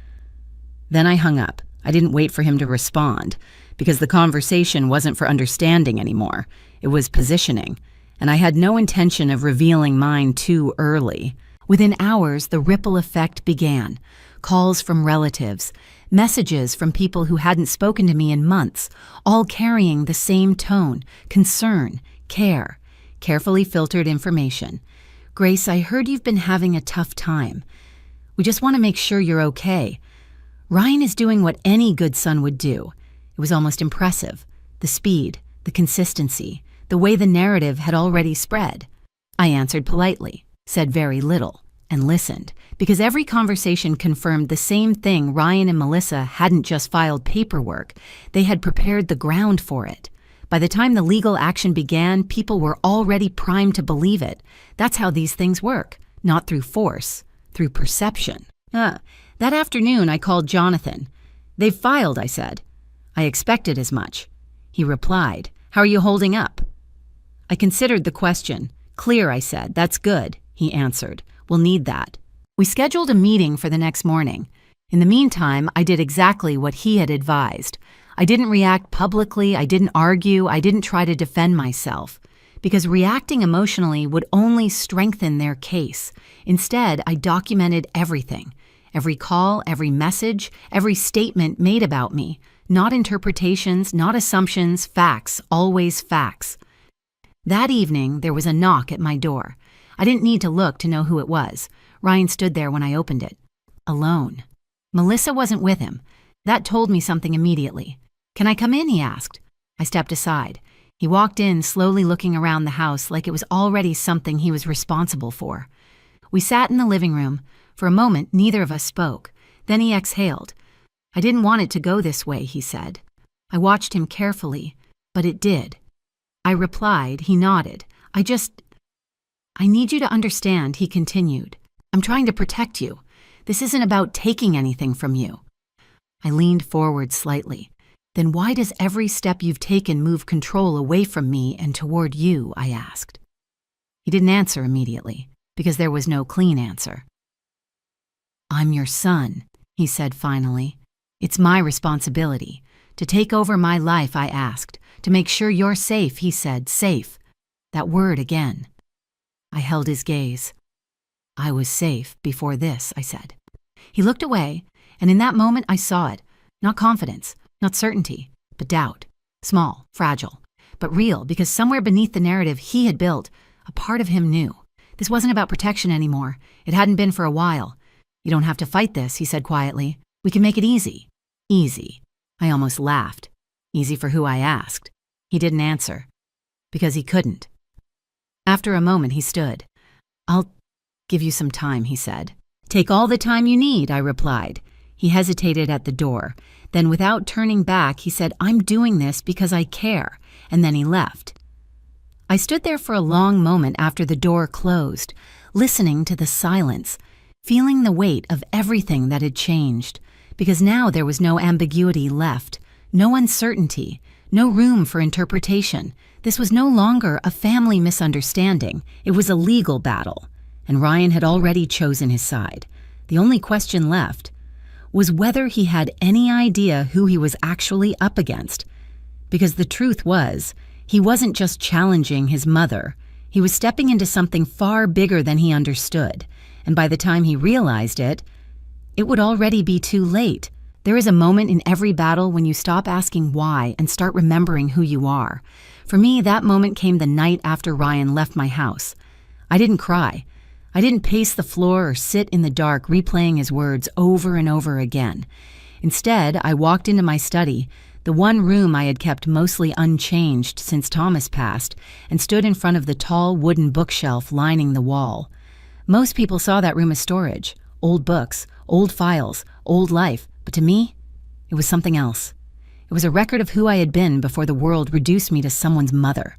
Then I hung up. I didn't wait for him to respond, because the conversation wasn't for understanding anymore. It was positioning, and I had no intention of revealing mine too early. Within hours, the ripple effect began. Calls from relatives, messages from people who hadn't spoken to me in months, all carrying the same tone, concern, care. carefully filtered information. Grace, I heard you've been having a tough time. We just want to make sure you're okay. Ryan is doing what any good son would do. It was almost impressive. The speed, the consistency, the way the narrative had already spread. I answered politely, said very little, and listened, because every conversation confirmed the same thing. Ryan and Melissa hadn't just filed paperwork, they had prepared the ground for it. By the time the legal action began, people were already primed to believe it. That's how these things work, not through force, through perception. That afternoon I called Jonathan. They've filed, I said. I expected as much. He replied, how are you holding up? I considered the question. Clear, I said. That's good, he answered. We'll need that. We scheduled a meeting for the next morning. In the meantime, I did exactly what he had advised. I didn't react publicly, I didn't argue, I didn't try to defend myself, because reacting emotionally would only strengthen their case. Instead, I documented everything. Every call, every message, every statement made about me. Not interpretations, not assumptions, facts, always facts. That evening, there was a knock at my door. I didn't need to look to know who it was. Ryan stood there when I opened it. Alone. Melissa wasn't with him. That told me something immediately. Can I come in? He asked. I stepped aside. He walked in, slowly looking around the house like it was already something he was responsible for. We sat in the living room. For a moment, neither of us spoke. Then he exhaled. I didn't want it to go this way, he said. I watched him carefully, but it did. I replied. He nodded. I need you to understand, he continued. I'm trying to protect you. This isn't about taking anything from you. I leaned forward slightly. Then why does every step you've taken move control away from me and toward you? I asked. He didn't answer immediately, because there was no clean answer. I'm your son, he said finally. It's my responsibility. To take over my life, I asked. To make sure you're safe, he said. Safe. That word again. I held his gaze. I was safe before this, I said. He looked away, and in that moment I saw it. Not confidence, not certainty, but doubt. Small, fragile, but real, because somewhere beneath the narrative he had built, a part of him knew. This wasn't about protection anymore. It hadn't been for a while. You don't have to fight this, he said quietly. We can make it easy. Easy. I almost laughed. Easy for who, I asked. He didn't answer. Because he couldn't. After a moment he stood. I'll give you some time, he said. Take all the time you need, I replied. He hesitated at the door. Then without turning back, he said, I'm doing this because I care. And then he left. I stood there for a long moment after the door closed, listening to the silence, feeling the weight of everything that had changed, because now there was no ambiguity left, no uncertainty, no room for interpretation. This was no longer a family misunderstanding. It was a legal battle, and Ryan had already chosen his side. The only question left was whether he had any idea who he was actually up against. Because the truth was, he wasn't just challenging his mother. He was stepping into something far bigger than he understood. And by the time he realized it, it would already be too late. There is a moment in every battle when you stop asking why and start remembering who you are. For me, that moment came the night after Ryan left my house. I didn't cry. I didn't pace the floor or sit in the dark replaying his words over and over again. Instead, I walked into my study, the one room I had kept mostly unchanged since Thomas passed, and stood in front of the tall wooden bookshelf lining the wall. Most people saw that room as storage, old books, old files, old life, but to me, it was something else. It was a record of who I had been before the world reduced me to someone's mother.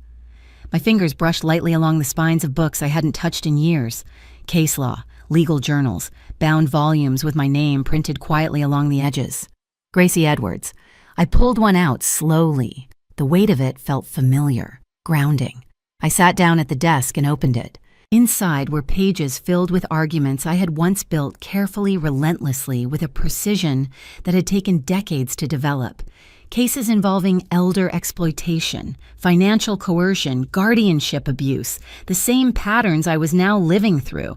My fingers brushed lightly along the spines of books I hadn't touched in years. Case law, legal journals, bound volumes with my name printed quietly along the edges. Gracie Edwards. I pulled one out slowly. The weight of it felt familiar, grounding. I sat down at the desk and opened it. Inside were pages filled with arguments I had once built carefully, relentlessly, with a precision that had taken decades to develop. Cases involving elder exploitation, financial coercion, guardianship abuse, the same patterns I was now living through.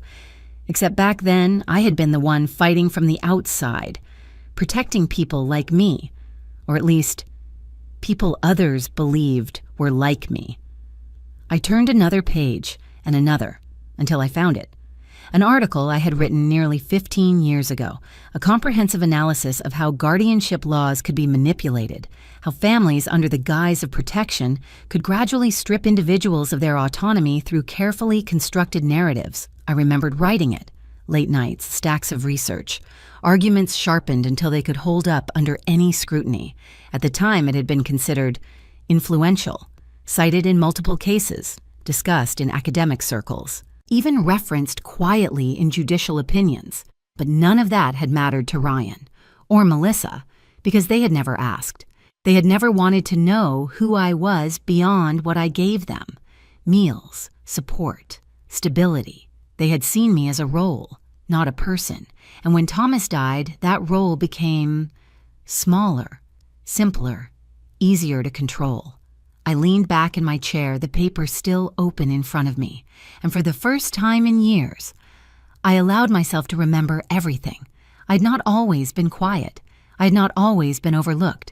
Except back then, I had been the one fighting from the outside, protecting people like me, or at least, people others believed were like me. I turned another page and another until I found it. An article I had written nearly 15 years ago, a comprehensive analysis of how guardianship laws could be manipulated, how families under the guise of protection could gradually strip individuals of their autonomy through carefully constructed narratives. I remembered writing it. Late nights, stacks of research, arguments sharpened until they could hold up under any scrutiny. At the time, it had been considered influential, cited in multiple cases, discussed in academic circles, even referenced quietly in judicial opinions. But none of that had mattered to Ryan or Melissa because they had never asked. They had never wanted to know who I was beyond what I gave them. Meals, support, stability. They had seen me as a role, not a person. And when Thomas died, that role became smaller, simpler, easier to control. I leaned back in my chair, the paper still open in front of me, and for the first time in years, I allowed myself to remember everything. I had not always been quiet. I had not always been overlooked.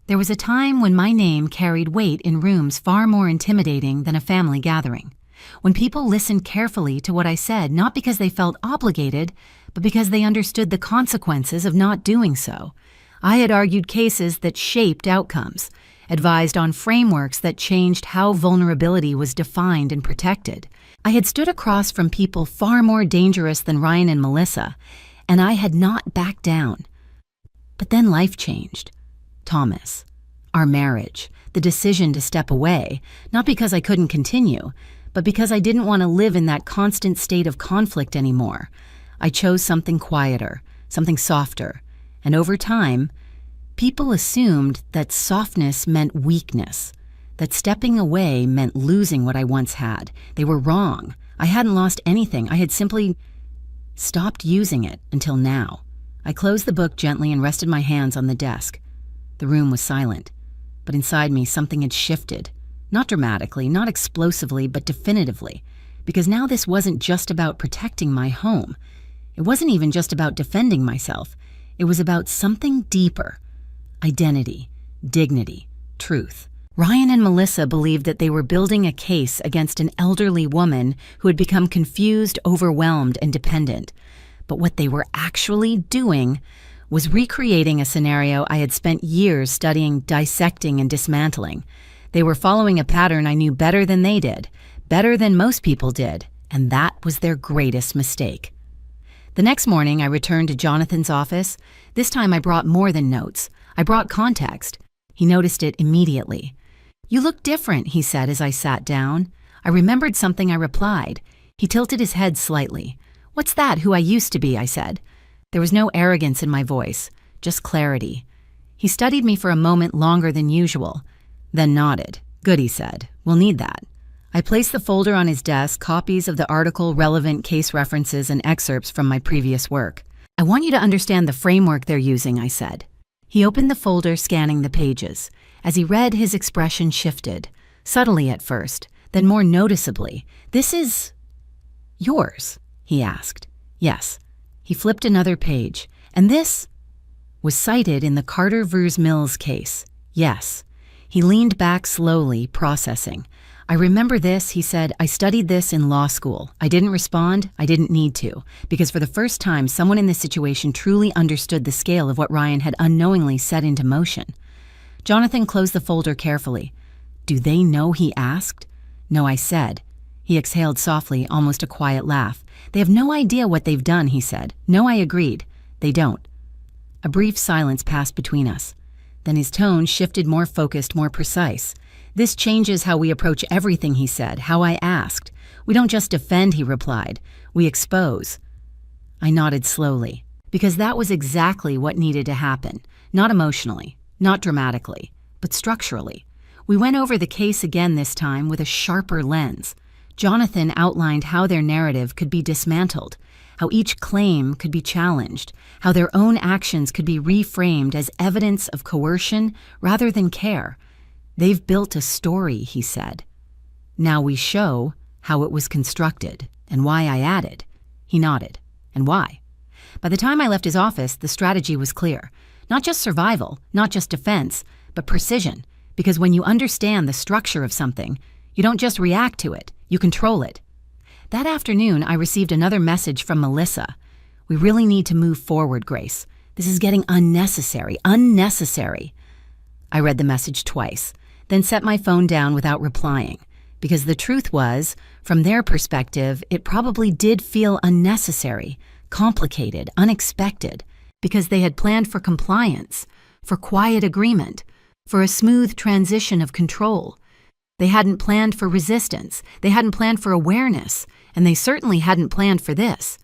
There was a time when my name carried weight in rooms far more intimidating than a family gathering, when people listened carefully to what I said, not because they felt obligated, but because they understood the consequences of not doing so. I had argued cases that shaped outcomes, advised on frameworks that changed how vulnerability was defined and protected. I had stood across from people far more dangerous than Ryan and Melissa, and I had not backed down. But then life changed. Thomas, our marriage, the decision to step away, not because I couldn't continue, but because I didn't want to live in that constant state of conflict anymore. I chose something quieter, something softer, and over time, people assumed that softness meant weakness, that stepping away meant losing what I once had. They were wrong. I hadn't lost anything. I had simply stopped using it until now. I closed the book gently and rested my hands on the desk. The room was silent, but inside me something had shifted. Not dramatically, not explosively, but definitively, because now this wasn't just about protecting my home. It wasn't even just about defending myself. It was about something deeper. Identity, dignity, truth. Ryan and Melissa believed that they were building a case against an elderly woman who had become confused, overwhelmed, and dependent. But what they were actually doing was recreating a scenario I had spent years studying, dissecting, and dismantling. They were following a pattern I knew better than they did, better than most people did, and that was their greatest mistake. The next morning, I returned to Jonathan's office. This time I brought more than notes. I brought context. He noticed it immediately. "You look different," he said as I sat down. I remembered something I replied. He tilted his head slightly. "What's that, who I used to be?" I said. There was no arrogance in my voice, just clarity. He studied me for a moment longer than usual, then nodded. "Good," he said. "We'll need that." I placed the folder on his desk, copies of the article, relevant case references, and excerpts from my previous work. "I want you to understand the framework they're using," I said. He opened the folder, scanning the pages. As he read, his expression shifted, subtly at first, then more noticeably. "This is yours?" he asked. "Yes." He flipped another page. "And this was cited in the Carter vs. Mills case." "Yes." He leaned back slowly, processing. "I remember this," he said. "I studied this in law school. I didn't respond. I didn't need to, because for the first time, someone in this situation truly understood the scale of what Ryan had unknowingly set into motion." Jonathan closed the folder carefully. "Do they know?" he asked. "No," I said. He exhaled softly, almost a quiet laugh. "They have no idea what they've done," he said. "No," I agreed. "They don't." A brief silence passed between us. Then his tone shifted, more focused, more precise. "This changes how we approach everything," he said, "how I asked. We don't just defend," he replied. "We expose." I nodded slowly, because that was exactly what needed to happen. Not emotionally, not dramatically, but structurally. We went over the case again this time with a sharper lens. Jonathan outlined how their narrative could be dismantled, how each claim could be challenged, how their own actions could be reframed as evidence of coercion rather than care. "They've built a story," he said. "Now we show how it was constructed and why I added." He nodded. "And why?" By the time I left his office, the strategy was clear. Not just survival, not just defense, but precision. Because when you understand the structure of something, You don't just react to it, you control it. That afternoon, I received another message from Melissa. We really need to move forward, Grace. This is getting unnecessary. I read the message twice, then set my phone down without replying, because the truth was, from their perspective, it probably did feel unnecessary, complicated, unexpected, because they had planned for compliance, for quiet agreement, for a smooth transition of control. They hadn't planned for resistance, they hadn't planned for awareness, and they certainly hadn't planned for this.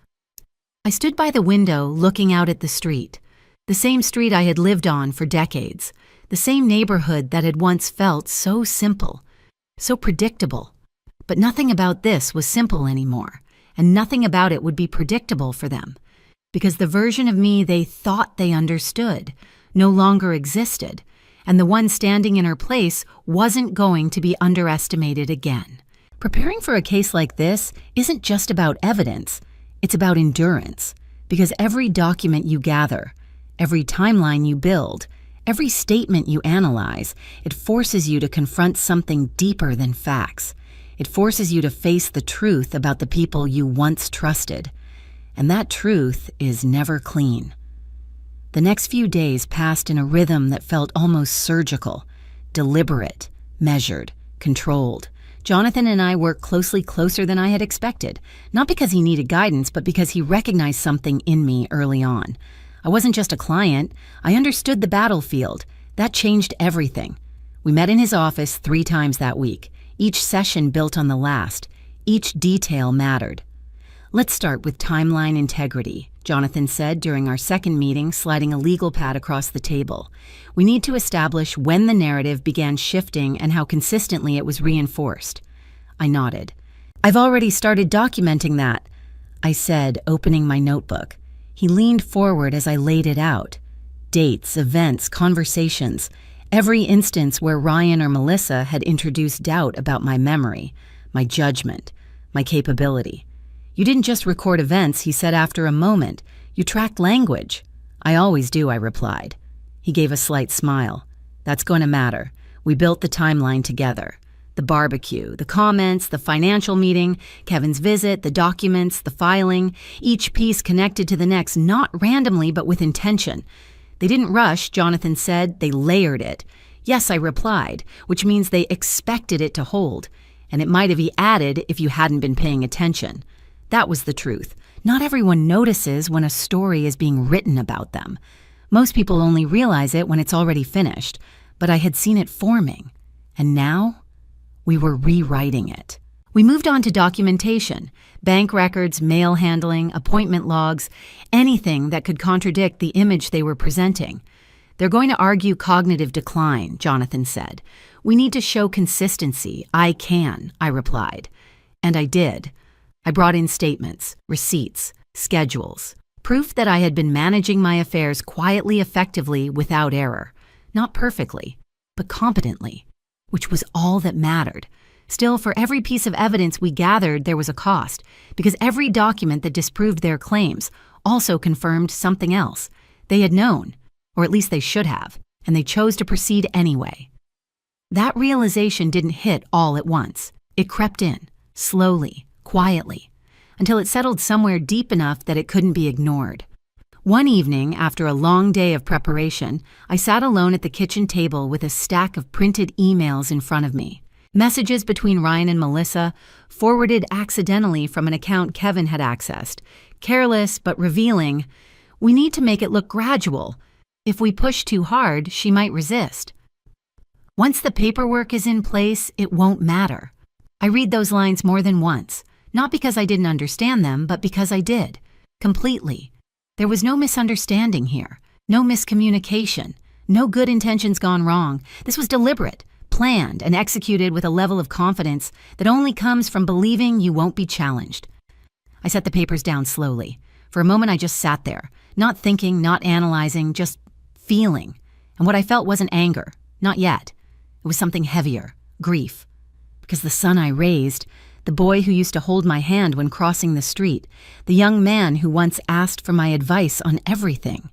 I stood by the window looking out at the street, the same street I had lived on for decades, the same neighborhood that had once felt so simple, so predictable. But nothing about this was simple anymore, and nothing about it would be predictable for them, because the version of me they thought they understood no longer existed, and the one standing in her place wasn't going to be underestimated again. Preparing for a case like this isn't just about evidence, it's about endurance, because every document you gather, every timeline you build, every statement you analyze, it forces you to confront something deeper than facts. It forces you to face the truth about the people you once trusted, and that truth is never clean. The next few days passed in a rhythm that felt almost surgical, deliberate, measured, controlled. Jonathan and I worked closer than I had expected, not because he needed guidance, but because he recognized something in me early on. I wasn't just a client, I understood the battlefield. That changed everything. We met in his office 3 times that week. Each session built on the last. Each detail mattered. "Let's start with timeline integrity," Jonathan said during our second meeting, sliding a legal pad across the table. "We need to establish when the narrative began shifting and how consistently it was reinforced." I nodded. "I've already started documenting that," I said, opening my notebook. He leaned forward as I laid it out. Dates, events, conversations, every instance where Ryan or Melissa had introduced doubt about my memory, my judgment, my capability. "You didn't just record events," he said after a moment. "You tracked language." "I always do," I replied. He gave a slight smile. "That's going to matter. We built the timeline together. The barbecue, the comments, the financial meeting, Kevin's visit, the documents, the filing, each piece connected to the next, not randomly but with intention. They didn't rush," Jonathan said. "They layered it." "Yes," I replied, "which means they expected it to hold. And it might have been added if you hadn't been paying attention." That was the truth. Not everyone notices when a story is being written about them. Most people only realize it when it's already finished. But I had seen it forming. And now, we were rewriting it. We moved on to documentation, bank records, mail handling, appointment logs, anything that could contradict the image they were presenting. "They're going to argue cognitive decline," Jonathan said. "We need to show consistency." "I can," I replied. And I did. I brought in statements, receipts, schedules, proof that I had been managing my affairs quietly, effectively, without error. Not perfectly, but competently, which was all that mattered. Still, for every piece of evidence we gathered, there was a cost, because every document that disproved their claims also confirmed something else. They had known, or at least they should have, and they chose to proceed anyway. That realization didn't hit all at once. It crept in, slowly, quietly, until it settled somewhere deep enough that it couldn't be ignored. One evening, after a long day of preparation, I sat alone at the kitchen table with a stack of printed emails in front of me. Messages between Ryan and Melissa, forwarded accidentally from an account Kevin had accessed. Careless, but revealing. "We need to make it look gradual. If we push too hard, she might resist. Once the paperwork is in place, it won't matter." I read those lines more than once. Not because I didn't understand them, but because I did. Completely. There was no misunderstanding here. No miscommunication. No good intentions gone wrong. This was deliberate, planned, and executed with a level of confidence that only comes from believing you won't be challenged. I set the papers down slowly. For a moment I just sat there, not thinking, not analyzing, just feeling. And what I felt wasn't anger. Not yet. It was something heavier. Grief. Because the son I raised, the boy who used to hold my hand when crossing the street, the young man who once asked for my advice on everything.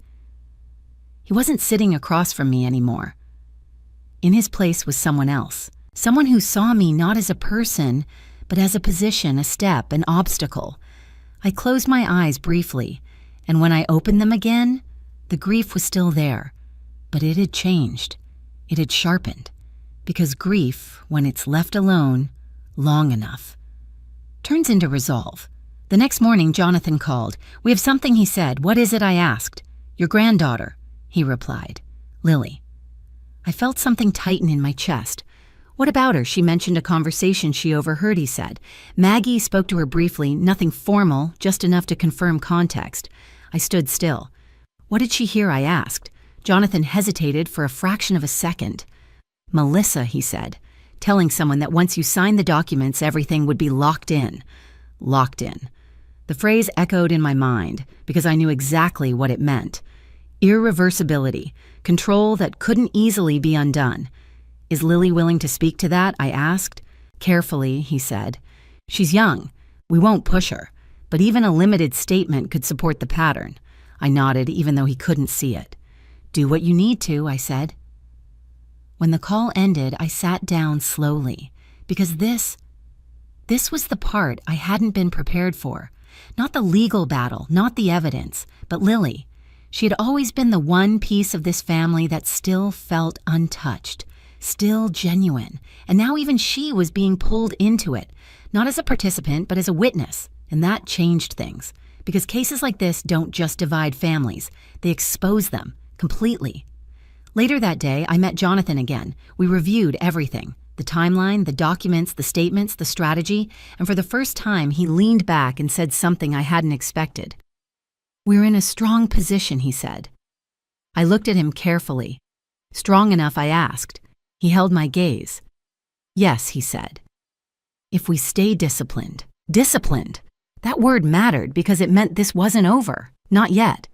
He wasn't sitting across from me anymore. In his place was someone else, Someone who saw me not as a person, but as a position, a step, an obstacle. I closed my eyes briefly, and when I opened them again, the grief was still there, but it had changed. It had sharpened, because grief, when it's left alone long enough, turns into resolve. The next morning, Jonathan called. "We have something," he said. "What is it?" I asked. "Your granddaughter," he replied. "Lily." I felt something tighten in my chest. "What about her?" She mentioned a conversation she overheard, he said. "Maggie spoke to her briefly, nothing formal, just enough to confirm context." I stood still. "What did she hear?" I asked. Jonathan hesitated for a fraction of a second. "Melissa," he said, "telling someone that once you signed the documents, everything would be locked in." Locked in. The phrase echoed in my mind because I knew exactly what it meant. Irreversibility, control that couldn't easily be undone. "Is Lily willing to speak to that?" I asked. "Carefully," he said. "She's young. We won't push her. But even a limited statement could support the pattern." I nodded, even though he couldn't see it. "Do what you need to," I said. When the call ended, I sat down slowly, because this was the part I hadn't been prepared for. Not the legal battle, not the evidence, but Lily. She had always been the one piece of this family that still felt untouched, still genuine, and now even she was being pulled into it, not as a participant, but as a witness, and that changed things, because cases like this don't just divide families, they expose them completely. Later that day, I met Jonathan again. We reviewed everything, the timeline, the documents, the statements, the strategy, and for the first time, he leaned back and said something I hadn't expected. "We're in a strong position," he said. I looked at him carefully. "Strong enough?" I asked. He held my gaze. "Yes," he said. "If we stay disciplined." Disciplined! That word mattered because it meant this wasn't over. Not yet.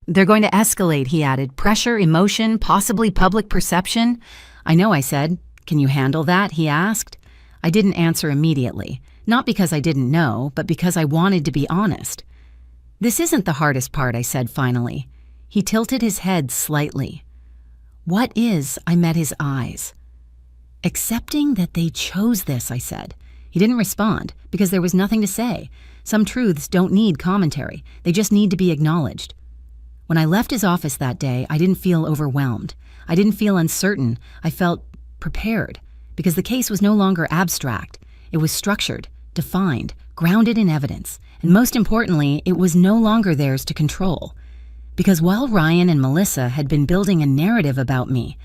"They're going to escalate," he added. "Pressure, emotion, possibly public perception." "I know," I said. "Can you handle that?" he asked. I didn't answer immediately, not because I didn't know, but because I wanted to be honest. "This isn't the hardest part," I said finally. He tilted his head slightly. "What is?" I met his eyes. "Accepting that they chose this," I said. He didn't respond, because there was nothing to say. Some truths don't need commentary. They just need to be acknowledged. When I left his office that day, I didn't feel overwhelmed. I didn't feel uncertain. I felt prepared, because the case was no longer abstract. It was structured, defined, grounded in evidence, and most importantly, it was no longer theirs to control. Because while Ryan and Melissa had been building a narrative about me,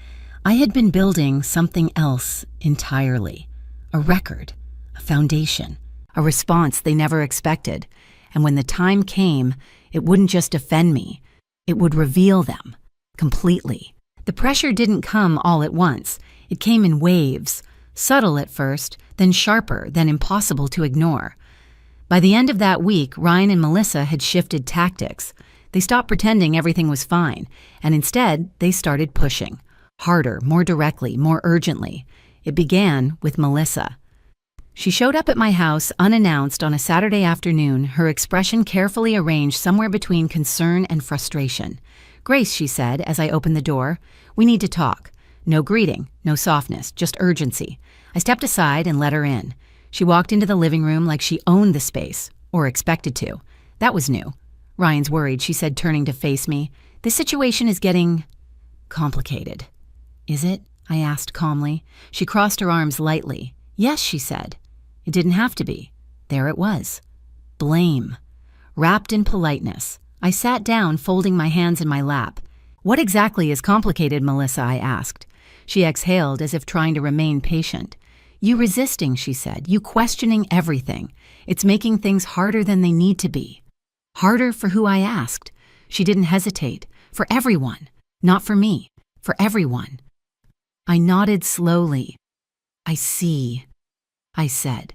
I had been building something else entirely. A record, a foundation, a response they never expected. And when the time came, it wouldn't just defend me. It would reveal them, completely. The pressure didn't come all at once. It came in waves, subtle at first, then sharper, then impossible to ignore. By the end of that week, Ryan and Melissa had shifted tactics. They stopped pretending everything was fine, and instead, they started pushing. Harder, more directly, more urgently. It began with Melissa. She showed up at my house unannounced on a Saturday afternoon, her expression carefully arranged somewhere between concern and frustration. "Grace," she said as I opened the door, "we need to talk." No greeting, no softness, just urgency. I stepped aside and let her in. She walked into the living room like she owned the space, or expected to. That was new. "Ryan's worried," she said, turning to face me. "This situation is getting complicated." "Is it?" I asked calmly. She crossed her arms lightly. "Yes," she said. It didn't have to be. There it was. Blame. Wrapped in politeness. I sat down, folding my hands in my lap. "What exactly is complicated, Melissa?" I asked. She exhaled as if trying to remain patient. "You resisting," she said. "You questioning everything. It's making things harder than they need to be." Harder for who I asked. She didn't hesitate. For everyone. Not for me. For everyone. I nodded slowly. "I see," I said.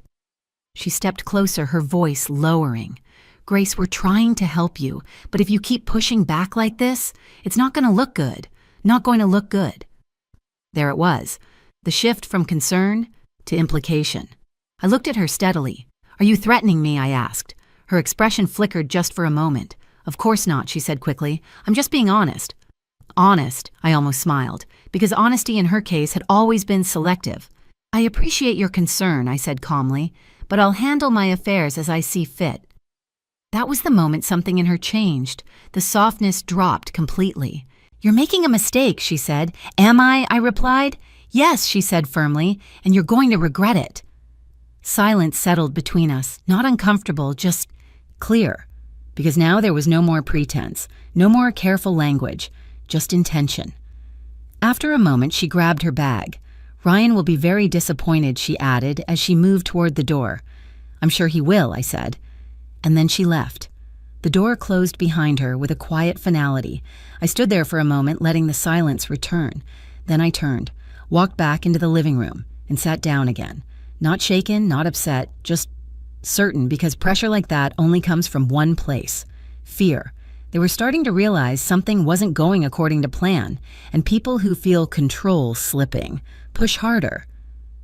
She stepped closer, her voice lowering. "Grace, we're trying to help you, but if you keep pushing back like this, it's not going to look good. Not going to look good." There it was. The shift from concern to implication. I looked at her steadily. "Are you threatening me?" I asked. Her expression flickered just for a moment. "Of course not," she said quickly. "I'm just being honest." Honest, I almost smiled, because honesty in her case had always been selective. I appreciate your concern, I said calmly, but I'll handle my affairs as I see fit. That was the moment something in her changed. The softness dropped completely. You're making a mistake, she said. Am I replied. Yes, she said firmly, and you're going to regret it. Silence settled between us, not uncomfortable, just clear. Because now there was no more pretense, no more careful language, just intention. After a moment, she grabbed her bag. Ryan will be very disappointed, she added as she moved toward the door. I'm sure he will, I said. And then she left. The door closed behind her with a quiet finality. I stood there for a moment, letting the silence return. Then I turned, walked back into the living room, and sat down again. Not shaken, not upset, just certain, because pressure like that only comes from one place: fear. They were starting to realize something wasn't going according to plan, and people who feel control slipping push harder.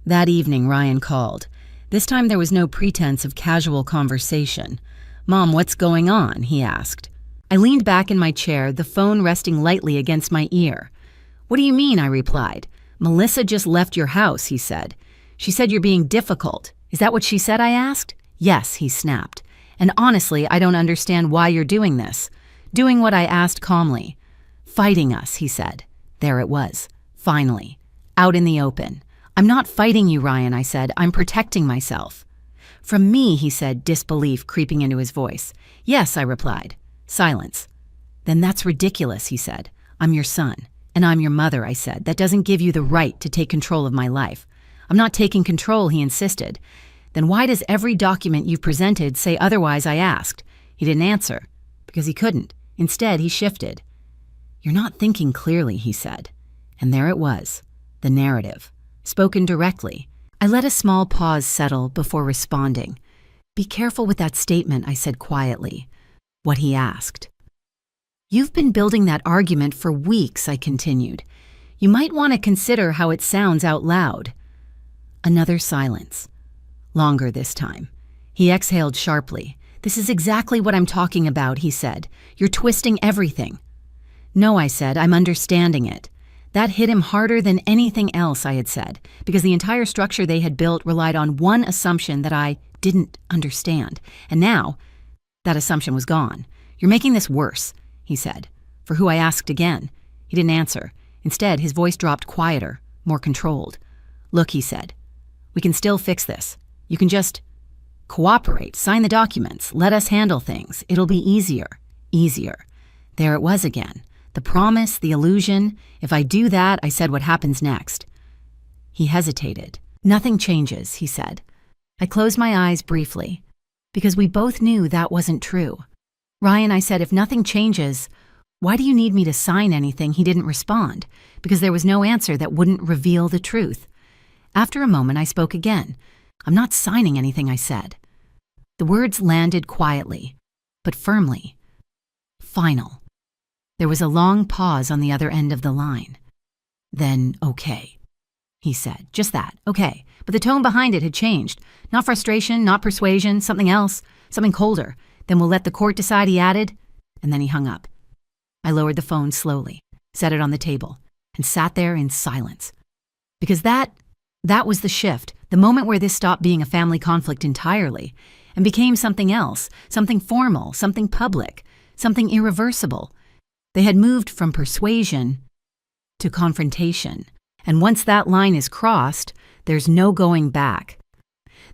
That evening, Ryan called. This time there was no pretense of casual conversation. Mom, what's going on? He asked. I leaned back in my chair, the phone resting lightly against my ear. What do you mean? I replied. Melissa just left your house, he said. She said you're being difficult. Is that what she said? I asked. Yes, he snapped. And honestly, I don't understand why you're doing this. Doing what I asked calmly. Fighting us, he said. There it was. Finally. Out in the open. I'm not fighting you, Ryan, I said. I'm protecting myself. From me, he said, disbelief creeping into his voice. Yes, I replied. Silence. Then that's ridiculous, he said. I'm your son. And I'm your mother, I said. That doesn't give you the right to take control of my life. I'm not taking control, he insisted. Then why does every document you've presented say otherwise, I asked. He didn't answer. Because he couldn't. Instead, he shifted. You're not thinking clearly, he said. And there it was. The narrative. Spoken directly. I let a small pause settle before responding. Be careful with that statement, I said quietly. What he asked. You've been building that argument for weeks, I continued. You might want to consider how it sounds out loud. Another silence. Longer this time. He exhaled sharply. This is exactly what I'm talking about, he said. You're twisting everything. No, I said, I'm understanding it. That hit him harder than anything else I had said, because the entire structure they had built relied on one assumption that I didn't understand. And now, that assumption was gone. You're making this worse, he said, for who I asked again. He didn't answer. Instead, his voice dropped quieter, more controlled. Look, he said, we can still fix this. You can just cooperate, sign the documents, let us handle things. It'll be easier, easier. There it was again. The promise, the illusion. If I do that, I said, what happens next? He hesitated. Nothing changes, he said. I closed my eyes briefly, because we both knew that wasn't true. Ryan, I said, if nothing changes, why do you need me to sign anything? He didn't respond, because there was no answer that wouldn't reveal the truth. After a moment, I spoke again. I'm not signing anything, I said. The words landed quietly, but firmly. Final. There was a long pause on the other end of the line. Then, okay, he said. Just that, okay. But the tone behind it had changed. Not frustration, not persuasion, something else, something colder. Then we'll let the court decide, he added. And then he hung up. I lowered the phone slowly, set it on the table, and sat there in silence. Because that was the shift, the moment where this stopped being a family conflict entirely and became something else, something formal, something public, something irreversible. They had moved from persuasion to confrontation, and once that line is crossed, there's no going back.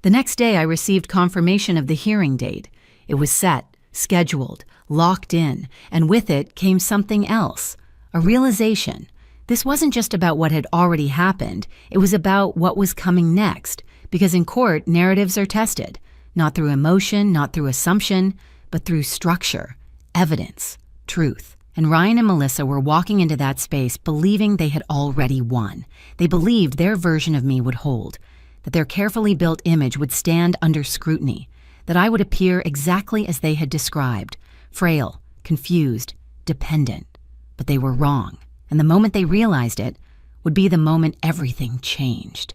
The next day, I received confirmation of the hearing date. It was set, scheduled, locked in, and with it came something else, a realization. This wasn't just about what had already happened, it was about what was coming next, because in court, narratives are tested, not through emotion, not through assumption, but through structure, evidence, truth. And Ryan and Melissa were walking into that space believing they had already won. They believed their version of me would hold, that their carefully built image would stand under scrutiny, that I would appear exactly as they had described, frail, confused, dependent. But they were wrong, and the moment they realized it would be the moment everything changed.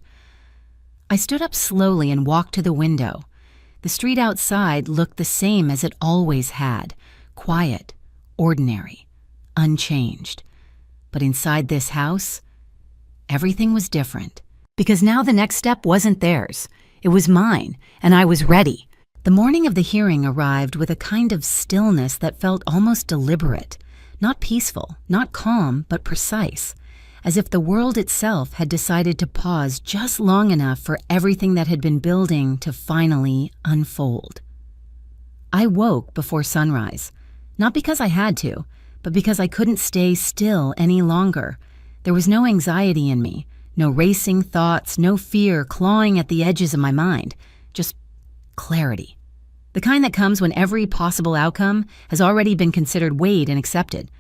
I stood up slowly and walked to the window. The street outside looked the same as it always had, quiet, ordinary, unchanged. But inside this house, everything was different. Because now the next step wasn't theirs. It was mine, and I was ready. The morning of the hearing arrived with a kind of stillness that felt almost deliberate. Not peaceful, not calm, but precise. As if the world itself had decided to pause just long enough for everything that had been building to finally unfold. I woke before sunrise, not because I had to, but because I couldn't stay still any longer. There was no anxiety in me, no racing thoughts, no fear clawing at the edges of my mind, just clarity. The kind that comes when every possible outcome has already been considered weighed and accepted.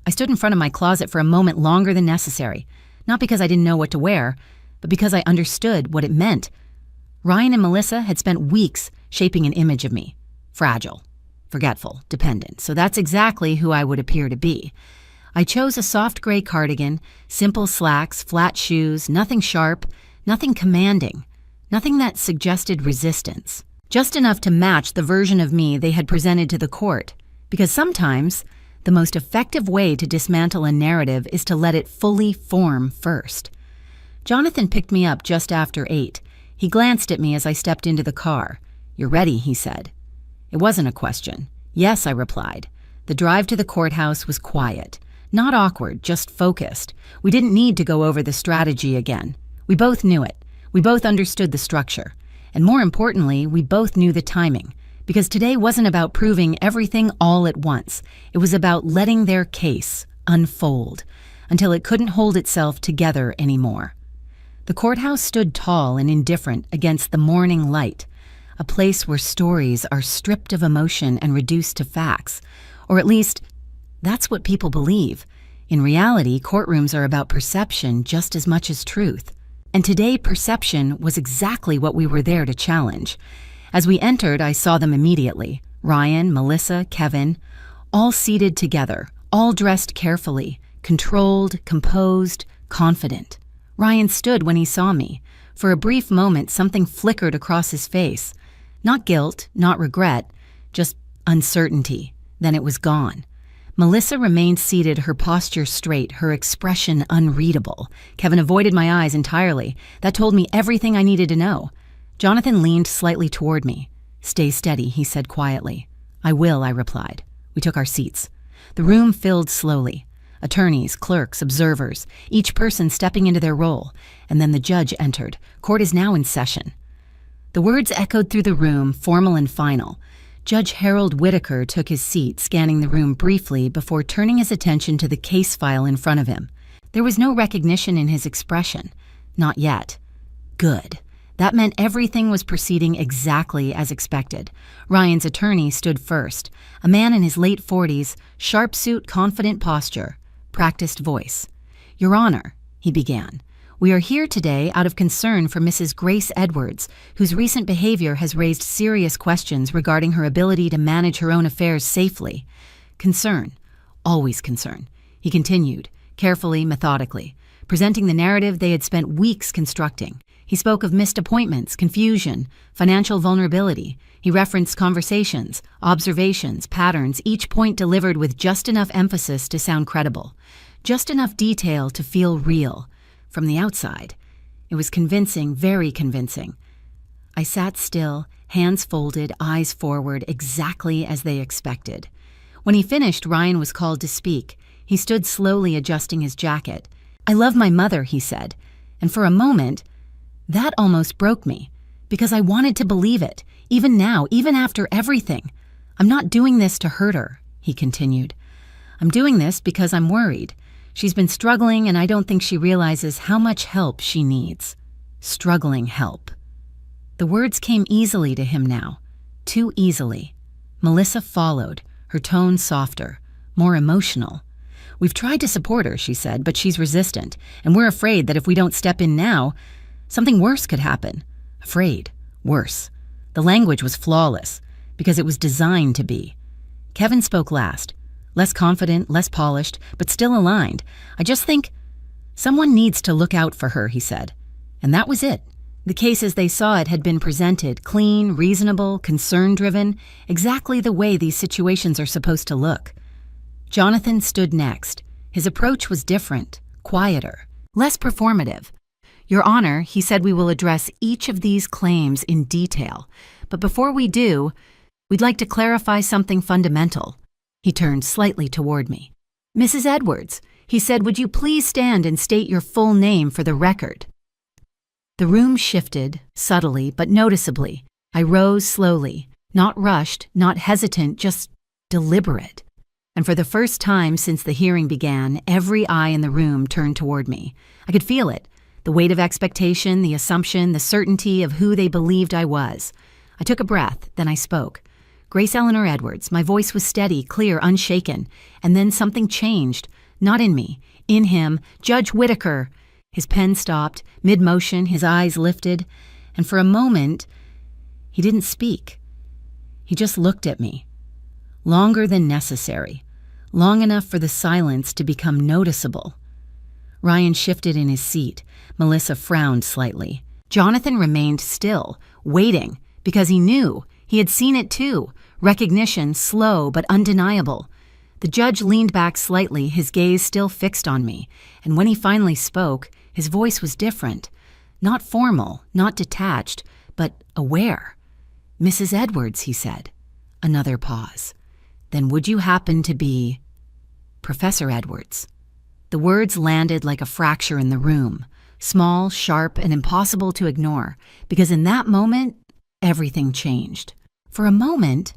I stood in front of my closet for a moment longer than necessary, not because I didn't know what to wear, but because I understood what it meant. Ryan and Melissa had spent weeks shaping an image of me. Fragile, forgetful, dependent. So that's exactly who I would appear to be. I chose a soft gray cardigan, simple slacks, flat shoes, nothing sharp, nothing commanding, nothing that suggested resistance. Just enough to match the version of me they had presented to the court. Because sometimes, the most effective way to dismantle a narrative is to let it fully form first. Jonathan picked me up just after 8. He glanced at me as I stepped into the car. "You're ready," he said. It wasn't a question. "Yes," I replied. The drive to the courthouse was quiet. Not awkward, just focused. We didn't need to go over the strategy again. We both knew it. We both understood the structure. And more importantly, we both knew the timing. Because today wasn't about proving everything all at once. It was about letting their case unfold until it couldn't hold itself together anymore. The courthouse stood tall and indifferent against the morning light, a place where stories are stripped of emotion and reduced to facts. Or at least, that's what people believe. In reality, courtrooms are about perception just as much as truth. And today, perception was exactly what we were there to challenge. As we entered, I saw them immediately. Ryan, Melissa, Kevin, all seated together, all dressed carefully, controlled, composed, confident. Ryan stood when he saw me. For a brief moment, something flickered across his face. Not guilt, not regret, just uncertainty. Then it was gone. Melissa remained seated, her posture straight, her expression unreadable. Kevin avoided my eyes entirely. That told me everything I needed to know. Jonathan leaned slightly toward me. "Stay steady," he said quietly. "I will," I replied. We took our seats. The room filled slowly. Attorneys, clerks, observers, each person stepping into their role. And then the judge entered. Court is now in session. The words echoed through the room, formal and final. Judge Harold Whitaker took his seat, scanning the room briefly before turning his attention to the case file in front of him. There was no recognition in his expression. Not yet. Good. That meant everything was proceeding exactly as expected. Ryan's attorney stood first, a man in his late 40s, sharp suit, confident posture, practiced voice. "Your Honor," he began, "we are here today out of concern for Mrs. Grace Edwards, whose recent behavior has raised serious questions regarding her ability to manage her own affairs safely. Concern, always concern," he continued, carefully, methodically, presenting the narrative they had spent weeks constructing. He spoke of missed appointments, confusion, financial vulnerability. He referenced conversations, observations, patterns, each point delivered with just enough emphasis to sound credible, just enough detail to feel real. From the outside, it was convincing, very convincing. I sat still, hands folded, eyes forward, exactly as they expected. When he finished, Ryan was called to speak. He stood slowly adjusting his jacket. "I love my mother," he said, and for a moment, that almost broke me, because I wanted to believe it, even now, even after everything. "I'm not doing this to hurt her," he continued. "I'm doing this because I'm worried. She's been struggling, and I don't think she realizes how much help she needs. Struggling help." The words came easily to him now, too easily. Melissa followed, her tone softer, more emotional. "We've tried to support her," she said, "but she's resistant, and we're afraid that if we don't step in now, something worse could happen." Afraid. Worse. The language was flawless, because it was designed to be. Kevin spoke last. Less confident, less polished, but still aligned. "I just think someone needs to look out for her," he said. And that was it. The case as they saw it had been presented, clean, reasonable, concern-driven, exactly the way these situations are supposed to look. Jonathan stood next. His approach was different, quieter, less performative. Your Honor, he said we will address each of these claims in detail. But before we do, we'd like to clarify something fundamental. He turned slightly toward me. Mrs. Edwards, he said, would you please stand and state your full name for the record? The room shifted, subtly but noticeably. I rose slowly, not rushed, not hesitant, just deliberate. And for the first time since the hearing began, every eye in the room turned toward me. I could feel it, the weight of expectation, the assumption, the certainty of who they believed I was. I took a breath, then I spoke. Grace Eleanor Edwards. My voice was steady, clear, unshaken. And then something changed, not in me, in him. Judge Whitaker. His pen stopped, mid-motion, his eyes lifted, and for a moment, he didn't speak. He just looked at me. Longer than necessary. Long enough for the silence to become noticeable. Ryan shifted in his seat. Melissa frowned slightly. Jonathan remained still, waiting, because he knew. He had seen it too. Recognition, slow but undeniable. The judge leaned back slightly, his gaze still fixed on me, and when he finally spoke, his voice was different. Not formal, not detached, but aware. Mrs. Edwards, he said. Another pause. Then would you happen to be Professor Edwards? The words landed like a fracture in the room, small, sharp, and impossible to ignore, because in that moment, everything changed. For a moment,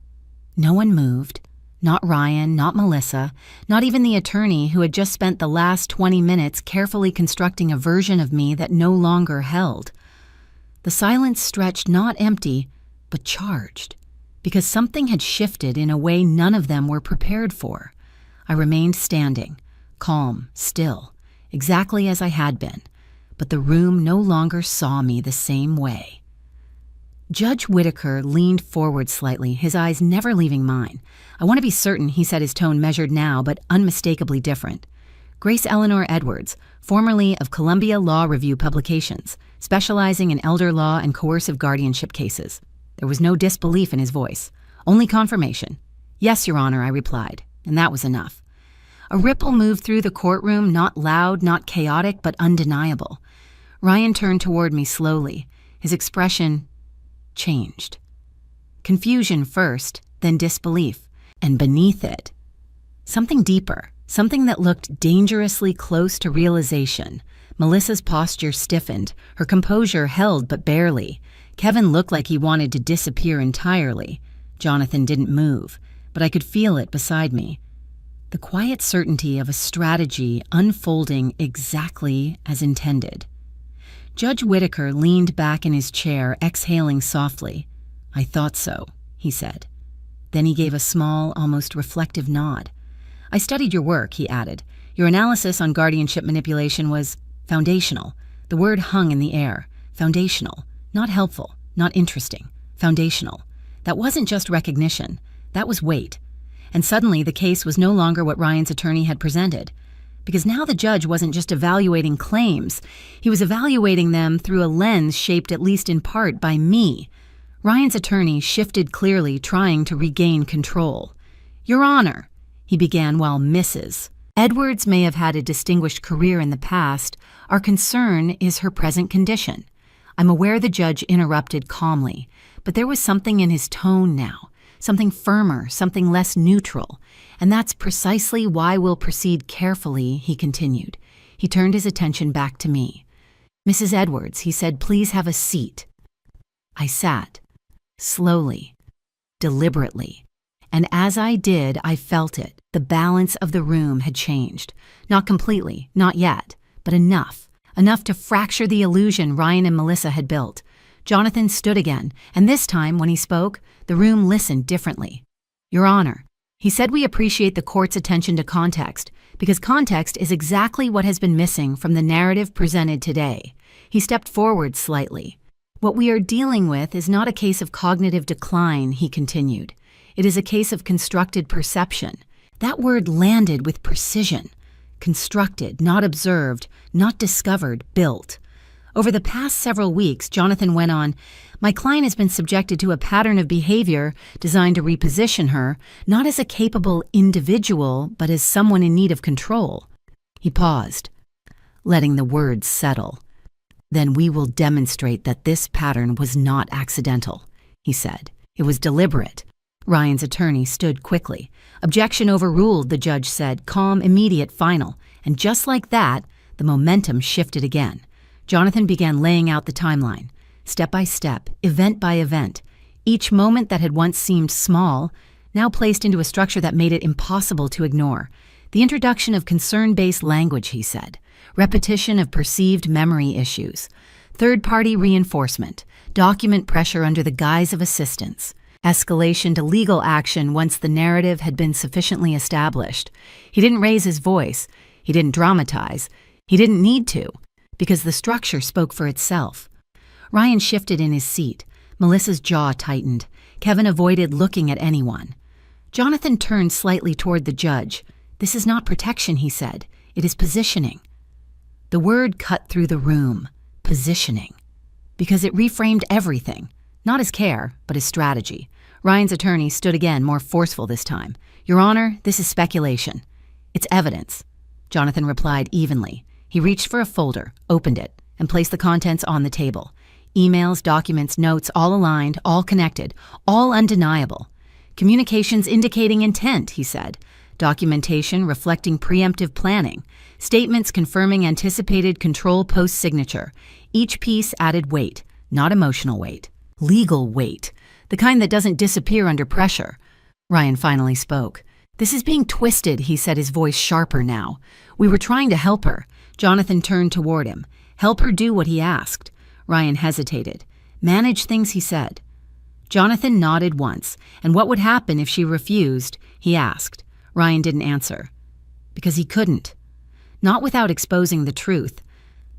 no one moved. Not Ryan, not Melissa, not even the attorney who had just spent the last 20 minutes carefully constructing a version of me that no longer held. The silence stretched not empty, but charged, because something had shifted in a way none of them were prepared for. I remained standing, calm, still, exactly as I had been, but the room no longer saw me the same way. Judge Whitaker leaned forward slightly, his eyes never leaving mine. I want to be certain, he said, his tone measured now, but unmistakably different. Grace Eleanor Edwards, formerly of Columbia Law Review Publications, specializing in elder law and coercive guardianship cases. There was no disbelief in his voice, only confirmation. Yes, Your Honor, I replied, and that was enough. A ripple moved through the courtroom, not loud, not chaotic, but undeniable. Ryan turned toward me slowly, his expression changed. Confusion first, then disbelief, and beneath it, something deeper, something that looked dangerously close to realization. Melissa's posture stiffened, her composure held but barely. Kevin looked like he wanted to disappear entirely. Jonathan didn't move, but I could feel it beside me. The quiet certainty of a strategy unfolding exactly as intended. Judge Whitaker leaned back in his chair, exhaling softly. I thought so, he said. Then he gave a small, almost reflective nod. I studied your work, he added. Your analysis on guardianship manipulation was foundational. The word hung in the air. Foundational. Not helpful, not interesting. Foundational. That wasn't just recognition. That was weight. And suddenly the case was no longer what Ryan's attorney had presented. Because now the judge wasn't just evaluating claims. He was evaluating them through a lens shaped at least in part by me. Ryan's attorney shifted clearly, trying to regain control. Your Honor, he began while Mrs. Edwards may have had a distinguished career in the past. Our concern is her present condition. I'm aware the judge interrupted calmly, but there was something in his tone now, something firmer, something less neutral. And that's precisely why we'll proceed carefully, he continued. He turned his attention back to me. Mrs. Edwards, he said, please have a seat. I sat, slowly, deliberately. And as I did, I felt it. The balance of the room had changed. Not completely, not yet, but enough. Enough to fracture the illusion Ryan and Melissa had built. Jonathan stood again, and this time, when he spoke, the room listened differently. Your Honor, he said we appreciate the court's attention to context, because context is exactly what has been missing from the narrative presented today. He stepped forward slightly. What we are dealing with is not a case of cognitive decline, he continued. It is a case of constructed perception. That word landed with precision. Constructed, not observed, not discovered, built. Over the past several weeks, Jonathan went on, my client has been subjected to a pattern of behavior designed to reposition her, not as a capable individual, but as someone in need of control. He paused, letting the words settle. Then we will demonstrate that this pattern was not accidental, he said. It was deliberate. Ryan's attorney stood quickly. Objection overruled, the judge said, calm, immediate, final. And just like that, the momentum shifted again. Jonathan began laying out the timeline, step by step, event by event. Each moment that had once seemed small, now placed into a structure that made it impossible to ignore. The introduction of concern-based language, he said. Repetition of perceived memory issues. Third-party reinforcement. Document pressure under the guise of assistance. Escalation to legal action once the narrative had been sufficiently established. He didn't raise his voice. He didn't dramatize. He didn't need to, because the structure spoke for itself. Ryan shifted in his seat. Melissa's jaw tightened. Kevin avoided looking at anyone. Jonathan turned slightly toward the judge. This is not protection, he said. It is positioning. The word cut through the room. Positioning. Because it reframed everything. Not his care, but his strategy. Ryan's attorney stood again, more forceful this time. Your Honor, this is speculation. It's evidence. Jonathan replied evenly. He reached for a folder, opened it, and placed the contents on the table. Emails, documents, notes, all aligned, all connected, all undeniable. Communications indicating intent, he said. Documentation reflecting preemptive planning. Statements confirming anticipated control post-signature. Each piece added weight, not emotional weight. Legal weight. The kind that doesn't disappear under pressure. Ryan finally spoke. This is being twisted, he said, his voice sharper now. We were trying to help her. Jonathan turned toward him. Help her do what he asked. Ryan hesitated. Manage things, he said. Jonathan nodded once. And what would happen if she refused? He asked. Ryan didn't answer. Because he couldn't. Not without exposing the truth.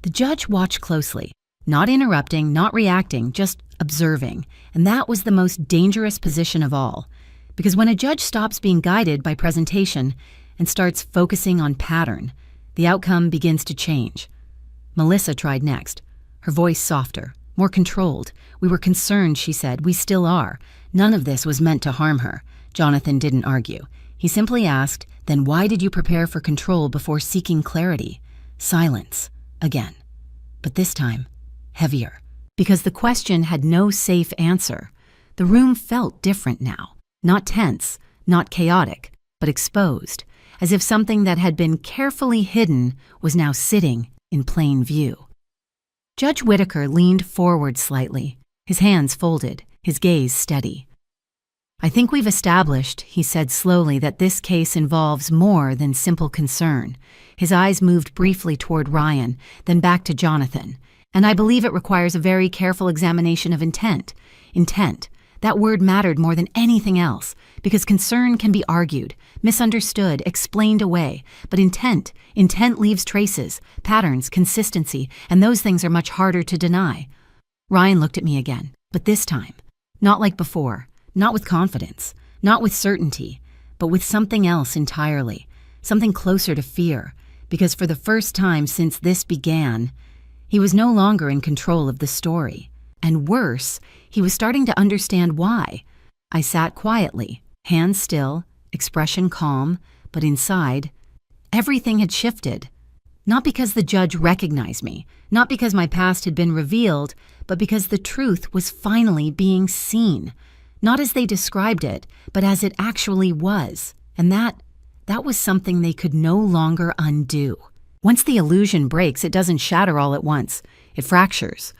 The judge watched closely. Not interrupting, not reacting, just observing. And that was the most dangerous position of all. Because when a judge stops being guided by presentation and starts focusing on pattern, the outcome begins to change. Melissa tried next. Her voice softer, more controlled. We were concerned, she said. We still are. None of this was meant to harm her. Jonathan didn't argue. He simply asked, then why did you prepare for control before seeking clarity? Silence. Again. But this time, heavier. Because the question had no safe answer. The room felt different now. Not tense, not chaotic, but exposed, as if something that had been carefully hidden was now sitting in plain view. Judge Whitaker leaned forward slightly, his hands folded, his gaze steady. I think we've established, he said slowly, that this case involves more than simple concern. His eyes moved briefly toward Ryan, then back to Jonathan. And I believe it requires a very careful examination of intent. Intent. That word mattered more than anything else, because concern can be argued, misunderstood, explained away. But intent leaves traces, patterns, consistency, and those things are much harder to deny. Ryan looked at me again, but this time, not like before, not with confidence, not with certainty, but with something else entirely, something closer to fear, because for the first time since this began, he was no longer in control of the story. And worse, he was starting to understand why. I sat quietly, hands still, expression calm, but inside, everything had shifted. Not because the judge recognized me, not because my past had been revealed, but because the truth was finally being seen. Not as they described it, but as it actually was. And that was something they could no longer undo. Once the illusion breaks, it doesn't shatter all at once. It fractures.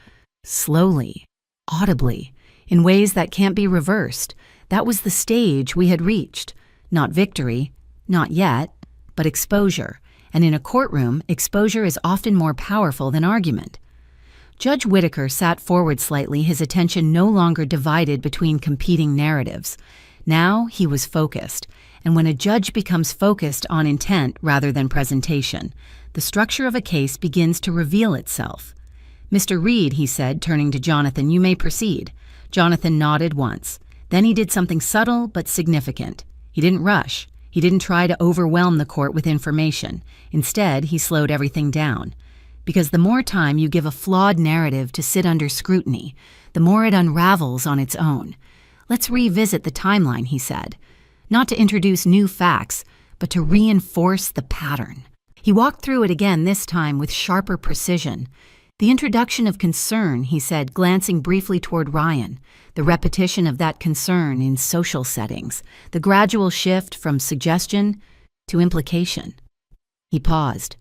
Slowly, audibly, in ways that can't be reversed. That was the stage we had reached. Not victory, not yet, but exposure. And in a courtroom, exposure is often more powerful than argument. Judge Whitaker sat forward slightly, his attention no longer divided between competing narratives. Now he was focused. And when a judge becomes focused on intent rather than presentation, the structure of a case begins to reveal itself. Mr. Reed, he said, turning to Jonathan, you may proceed. Jonathan nodded once. Then he did something subtle but significant. He didn't rush. He didn't try to overwhelm the court with information. Instead, he slowed everything down. Because the more time you give a flawed narrative to sit under scrutiny, the more it unravels on its own. Let's revisit the timeline, he said. Not to introduce new facts, but to reinforce the pattern. He walked through it again, this time with sharper precision. The introduction of concern, he said, glancing briefly toward Ryan, the repetition of that concern in social settings, the gradual shift from suggestion to implication. He paused.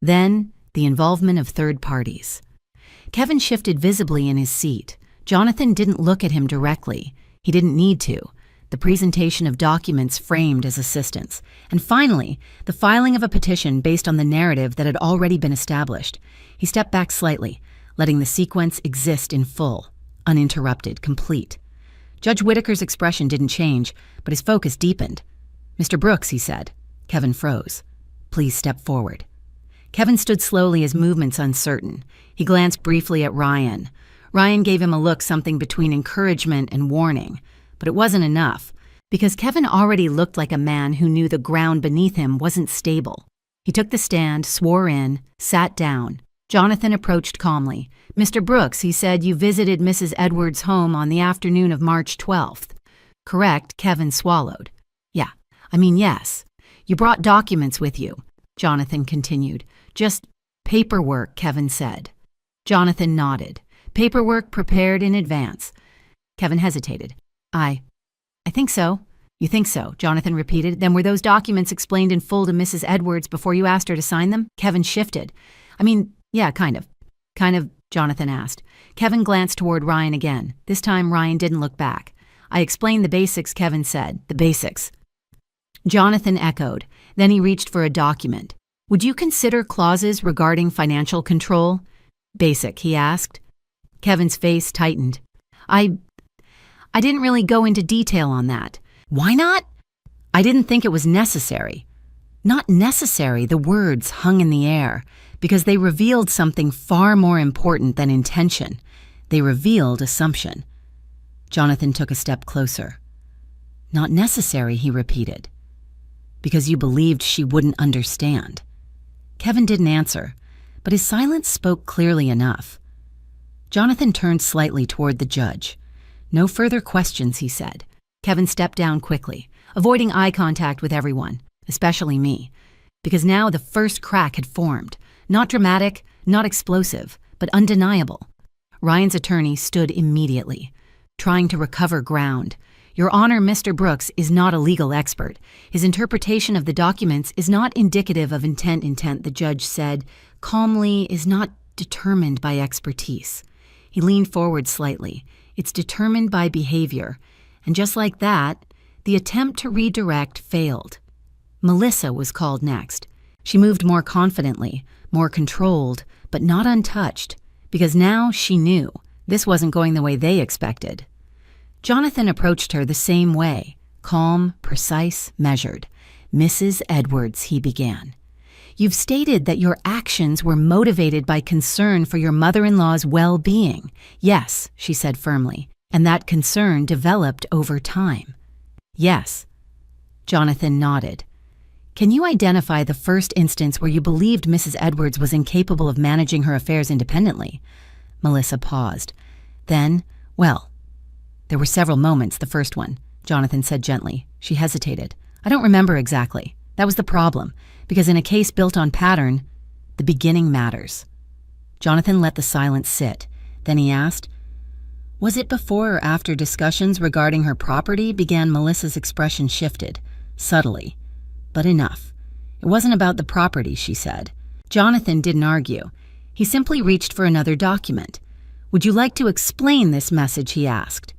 Then, the involvement of third parties. Kevin shifted visibly in his seat. Jonathan didn't look at him directly. He didn't need to. The presentation of documents framed as assistance. And finally, the filing of a petition based on the narrative that had already been established. He stepped back slightly, letting the sequence exist in full, uninterrupted, complete. Judge Whitaker's expression didn't change, but his focus deepened. "Mr. Brooks," he said. Kevin froze. "Please step forward." Kevin stood slowly, his movements uncertain. He glanced briefly at Ryan. Ryan gave him a look something between encouragement and warning. But it wasn't enough, because Kevin already looked like a man who knew the ground beneath him wasn't stable. He took the stand, swore in, sat down. Jonathan approached calmly. "Mr. Brooks," he said, "you visited Mrs. Edwards' home on the afternoon of March 12th. Correct?" Kevin swallowed. Yes. You brought documents with you," Jonathan continued. "Just paperwork," Kevin said. Jonathan nodded. "Paperwork prepared in advance." Kevin hesitated. I think so." "You think so," Jonathan repeated. "Then were those documents explained in full to Mrs. Edwards before you asked her to sign them?" Kevin shifted. Yeah, kind of. Kind of, Jonathan asked. Kevin glanced toward Ryan again. This time, Ryan didn't look back. "I explained the basics," Kevin said. "The basics." Jonathan echoed. Then he reached for a document. "Would you consider clauses regarding financial control?" "Basic," he asked. Kevin's face tightened. I didn't really go into detail on that." "Why not?" "I didn't think it was necessary." Not necessary, the words hung in the air, because they revealed something far more important than intention. They revealed assumption. Jonathan took a step closer. "Not necessary," he repeated. "Because you believed she wouldn't understand." Kevin didn't answer, but his silence spoke clearly enough. Jonathan turned slightly toward the judge. "No further questions," he said. Kevin stepped down quickly, avoiding eye contact with everyone, especially me, because now the first crack had formed. Not dramatic, not explosive, but undeniable. Ryan's attorney stood immediately, trying to recover ground. "Your Honor, Mr. Brooks is not a legal expert. His interpretation of the documents is not indicative of intent, the judge said, calmly, is not determined by expertise." He leaned forward slightly. "It's determined by behavior." And just like that, the attempt to redirect failed. Melissa was called next. She moved more confidently, more controlled, but not untouched, because now she knew this wasn't going the way they expected. Jonathan approached her the same way, calm, precise, measured. "Mrs. Edwards," he began. "You've stated that your actions were motivated by concern for your mother-in-law's well-being." "Yes," she said firmly, "and that concern developed over time." "Yes." Jonathan nodded. "Can you identify the first instance where you believed Mrs. Edwards was incapable of managing her affairs independently?" Melissa paused. Then, there were several moments, the first one," Jonathan said gently. She hesitated. "I don't remember exactly. That was the problem. Because in a case built on pattern, the beginning matters." Jonathan let the silence sit. Then he asked, "Was it before or after discussions regarding her property began?" Melissa's expression shifted, subtly, but enough. "It wasn't about the property," she said. Jonathan didn't argue. He simply reached for another document. "Would you like to explain this message?" he asked.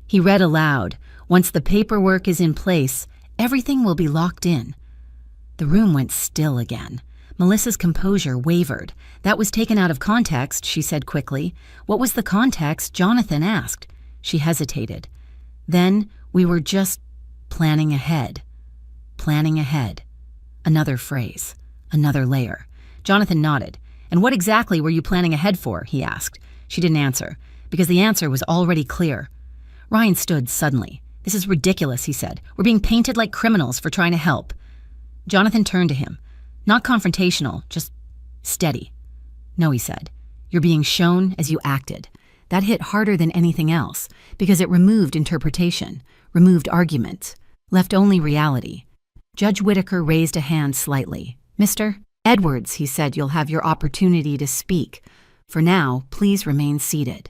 He read aloud, "Once the paperwork is in place, everything will be locked in." The room went still again. Melissa's composure wavered. "That was taken out of context," she said quickly. "What was the context?" Jonathan asked. She hesitated. "Then we were just planning ahead." Planning ahead. Another phrase. Another layer. Jonathan nodded. "And what exactly were you planning ahead for?" he asked. She didn't answer, because the answer was already clear. Ryan stood suddenly. "This is ridiculous," he said. "We're being painted like criminals for trying to help." Jonathan turned to him. Not confrontational, just steady. "No," he said. "You're being shown as you acted." That hit harder than anything else, because it removed interpretation, removed argument, left only reality. Judge Whitaker raised a hand slightly. "Mr. Edwards," he said, "you'll have your opportunity to speak." For now, please remain seated."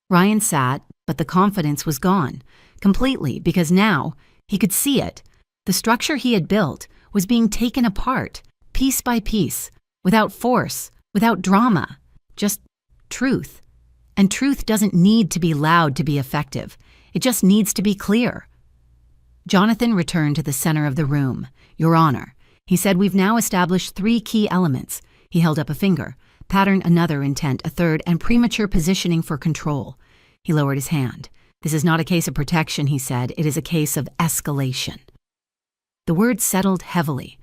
Ryan sat, but the confidence was gone, completely, because now he could see it. The structure he had built was being taken apart, piece by piece, without force, without drama, just truth. And truth doesn't need to be loud to be effective. It just needs to be clear. Jonathan returned to the center of the room. "Your Honor," he said, "we've now established 3 key elements." He held up a finger. "Pattern, another; intent, a third; and premature positioning for control." He lowered his hand. "This is not a case of protection," he said. "It is a case of escalation." The word settled heavily,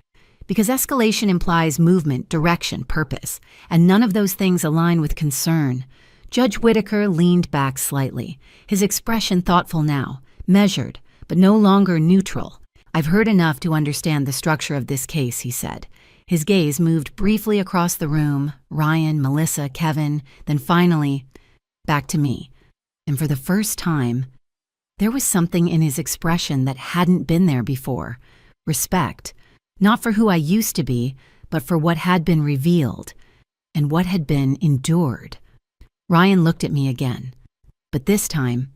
because escalation implies movement, direction, purpose, and none of those things align with concern. Judge Whitaker leaned back slightly, his expression thoughtful now, measured, but no longer neutral. "I've heard enough to understand the structure of this case," he said. His gaze moved briefly across the room, Ryan, Melissa, Kevin, then finally back to me. And for the first time, there was something in his expression that hadn't been there before. Respect, not for who I used to be, but for what had been revealed and what had been endured. Ryan looked at me again, but this time,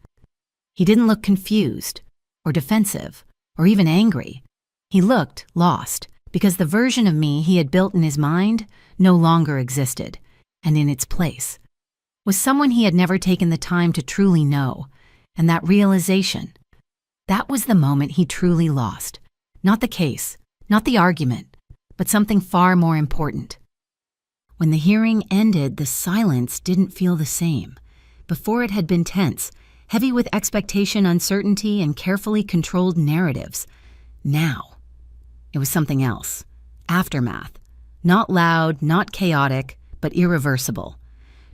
he didn't look confused or defensive or even angry. He looked lost, because the version of me he had built in his mind no longer existed, and in its place was someone he had never taken the time to truly know. And that realization, that was the moment he truly lost. Not the case, not the argument, but something far more important. When the hearing ended, the silence didn't feel the same. Before, it had been tense, heavy with expectation, uncertainty, and carefully controlled narratives. Now, it was something else. Aftermath. Not loud, not chaotic, but irreversible.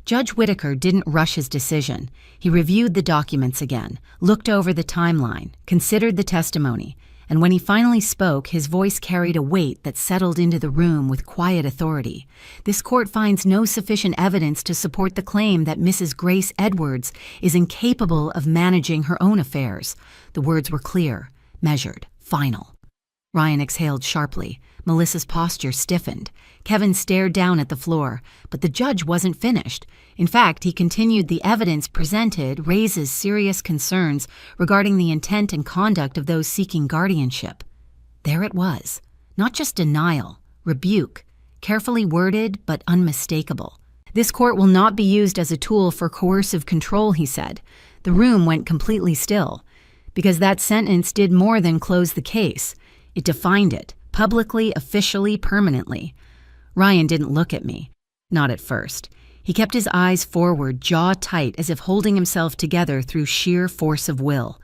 Judge Whitaker didn't rush his decision. He reviewed the documents again, looked over the timeline, considered the testimony, and when he finally spoke, his voice carried a weight that settled into the room with quiet authority. "This court finds no sufficient evidence to support the claim that Mrs. Grace Edwards is incapable of managing her own affairs." The words were clear, measured, final. Ryan exhaled sharply. Melissa's posture stiffened. Kevin stared down at the floor, but the judge wasn't finished. In fact, he continued, "The evidence presented raises serious concerns regarding the intent and conduct of those seeking guardianship." There it was. Not just denial, rebuke, carefully worded but unmistakable. "This court will not be used as a tool for coercive control," he said. The room went completely still, because that sentence did more than close the case. It defined it, publicly, officially, permanently. Ryan didn't look at me. Not at first. He kept his eyes forward, jaw tight, as if holding himself together through sheer force of will.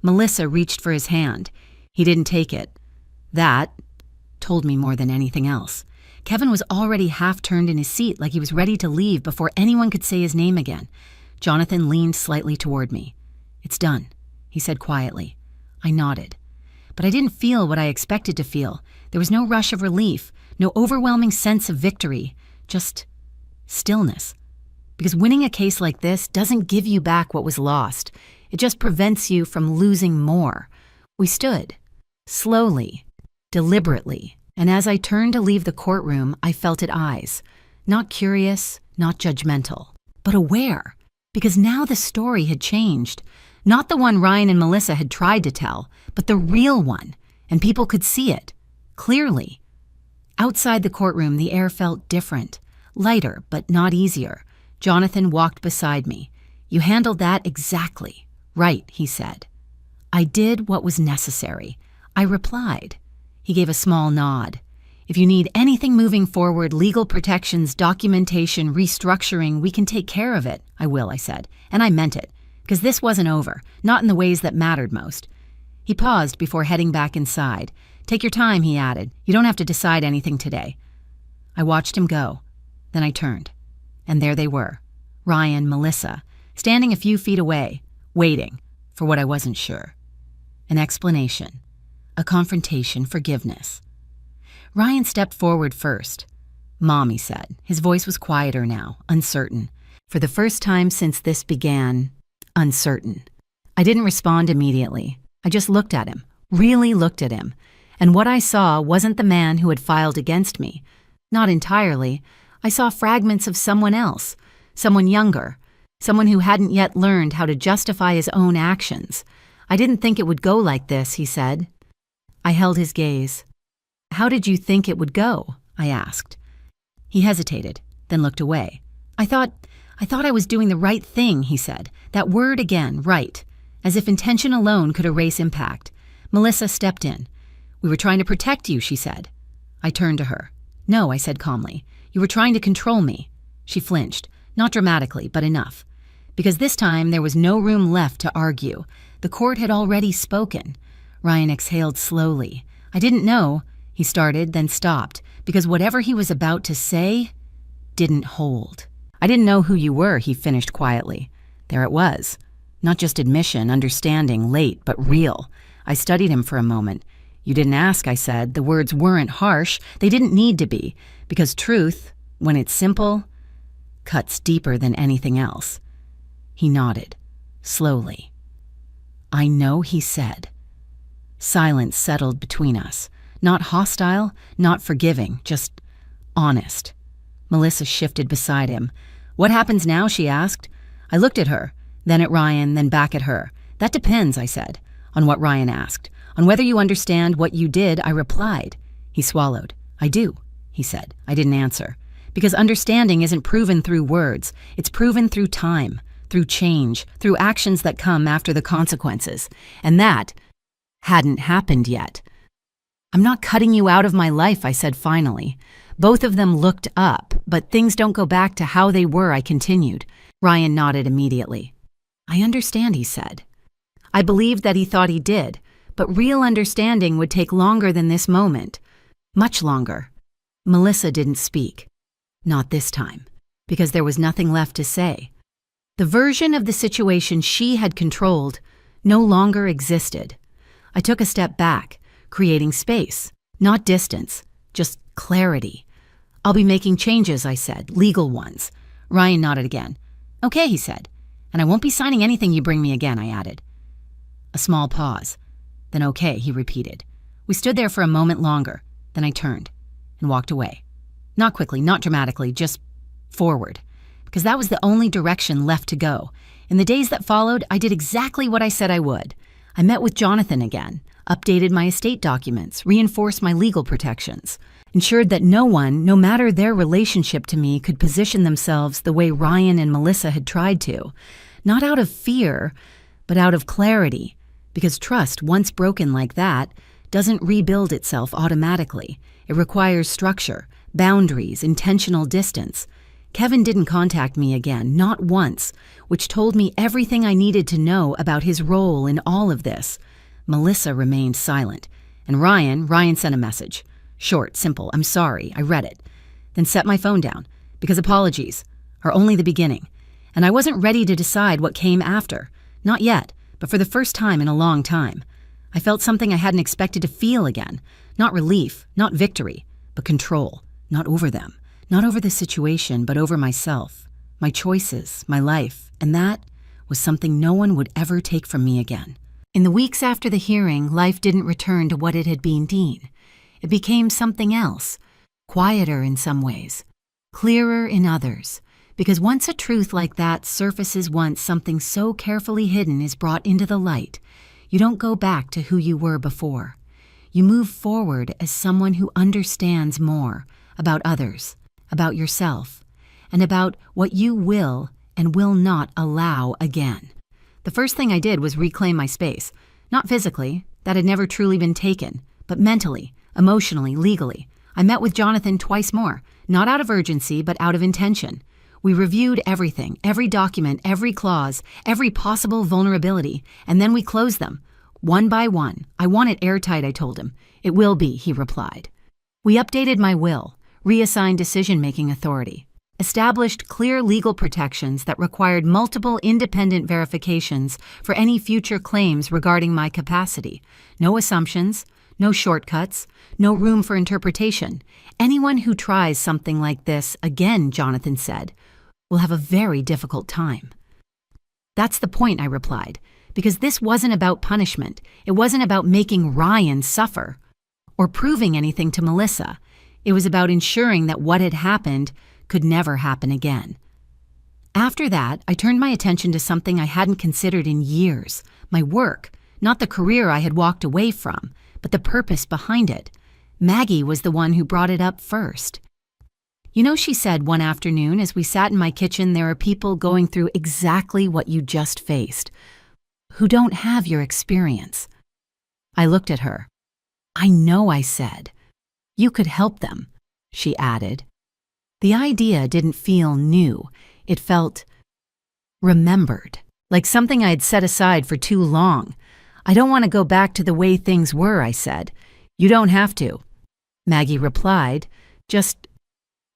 Melissa reached for his hand. He didn't take it. That told me more than anything else. Kevin was already half-turned in his seat, like he was ready to leave before anyone could say his name again. Jonathan leaned slightly toward me. "It's done," he said quietly. I nodded. But I didn't feel what I expected to feel. There was no rush of relief, no overwhelming sense of victory, just stillness. Because winning a case like this doesn't give you back what was lost. It just prevents you from losing more. We stood, slowly, deliberately, and as I turned to leave the courtroom, I felt at eyes. Not curious, not judgmental, but aware. Because now the story had changed. Not the one Ryan and Melissa had tried to tell, but the real one, and people could see it, clearly. Outside the courtroom, the air felt different, lighter, but not easier. Jonathan walked beside me. "You handled that exactly right," he said. "I did what was necessary," I replied. He gave a small nod. "If you need anything moving forward, legal protections, documentation, restructuring, we can take care of it." "I will," I said, and I meant it. Because this wasn't over, not in the ways that mattered most. He paused before heading back inside. "Take your time," he added. "You don't have to decide anything today." I watched him go. Then I turned. And there they were, Ryan, Melissa, standing a few feet away, waiting for what I wasn't sure. An explanation. A confrontation, forgiveness. Ryan stepped forward first. "Mom," he said. His voice was quieter now, uncertain. For the first time since this began, uncertain. I didn't respond immediately. I just looked at him, really looked at him. And what I saw wasn't the man who had filed against me. Not entirely. I saw fragments of someone else, someone younger, someone who hadn't yet learned how to justify his own actions. I didn't think it would go like this, he said. I held his gaze. How did you think it would go? I asked. He hesitated, then looked away. I thought I was doing the right thing, he said. That word again, right. As if intention alone could erase impact. Melissa stepped in. We were trying to protect you, she said. I turned to her. No, I said calmly. You were trying to control me. She flinched, not dramatically, but enough. Because this time there was no room left to argue. The court had already spoken. Ryan exhaled slowly. I didn't know, he started, then stopped, because whatever he was about to say didn't hold. I didn't know who you were, he finished quietly. There it was. Not just admission, understanding, late, but real. I studied him for a moment. You didn't ask, I said. The words weren't harsh. They didn't need to be, because truth, when it's simple, cuts deeper than anything else. He nodded, slowly. I know, he said. Silence settled between us. Not hostile, not forgiving, just honest. Melissa shifted beside him. What happens now, she asked. I looked at her, then at Ryan, then back at her. That depends, I said, on what Ryan asked. On whether you understand what you did, I replied. He swallowed. I do, he said. I didn't answer. Because understanding isn't proven through words. It's proven through time, through change, through actions that come after the consequences. And that hadn't happened yet. I'm not cutting you out of my life, I said finally. Both of them looked up, but things don't go back to how they were, I continued. Ryan nodded immediately. I understand, he said. I believed that he thought he did, but real understanding would take longer than this moment. Much longer. Melissa didn't speak. Not this time, because there was nothing left to say. The version of the situation she had controlled no longer existed. I took a step back, creating space, not distance, just clarity. I'll be making changes, I said, legal ones. Ryan nodded again. Okay, he said, and I won't be signing anything you bring me again, I added. A small pause. Then okay, he repeated. We stood there for a moment longer. Then I turned and walked away. Not quickly, not dramatically, just forward. Because that was the only direction left to go. In the days that followed, I did exactly what I said I would. I met with Jonathan again, updated my estate documents, reinforced my legal protections, ensured that no one, no matter their relationship to me, could position themselves the way Ryan and Melissa had tried to. Not out of fear, but out of clarity. Because trust, once broken like that, doesn't rebuild itself automatically. It requires structure, boundaries, intentional distance. Kevin didn't contact me again, not once, which told me everything I needed to know about his role in all of this. Melissa remained silent. And Ryan sent a message. Short, simple, I'm sorry, I read it. Then set my phone down, because apologies are only the beginning. And I wasn't ready to decide what came after. Not yet, but for the first time in a long time. I felt something I hadn't expected to feel again. Not relief, not victory, but control. Not over them. Not over the situation, but over myself, my choices, my life, and that was something no one would ever take from me again. In the weeks after the hearing, life didn't return to what it had been, Dean. It became something else, quieter in some ways, clearer in others, because once a truth like that surfaces once something so carefully hidden is brought into the light, you don't go back to who you were before. You move forward as someone who understands more about others, about yourself, and about what you will and will not allow again. The first thing I did was reclaim my space, not physically, that had never truly been taken, but mentally, emotionally, legally. I met with Jonathan twice more, not out of urgency, but out of intention. We reviewed everything, every document, every clause, every possible vulnerability, and then we closed them, one by one. I want it airtight, I told him. It will be, he replied. We updated my will, reassigned decision-making authority, established clear legal protections that required multiple independent verifications for any future claims regarding my capacity. No assumptions, no shortcuts, no room for interpretation. Anyone who tries something like this again, Jonathan said, will have a very difficult time. That's the point, I replied, because this wasn't about punishment. It wasn't about making Ryan suffer or proving anything to Melissa. It was about ensuring that what had happened could never happen again. After that, I turned my attention to something I hadn't considered in years, my work, not the career I had walked away from, but the purpose behind it. Maggie was the one who brought it up first. You know, she said one afternoon as we sat in my kitchen, there are people going through exactly what you just faced, who don't have your experience. I looked at her. I know, I said. You could help them, she added. The idea didn't feel new. It felt remembered, like something I had set aside for too long. I don't want to go back to the way things were, I said. You don't have to. Maggie replied, just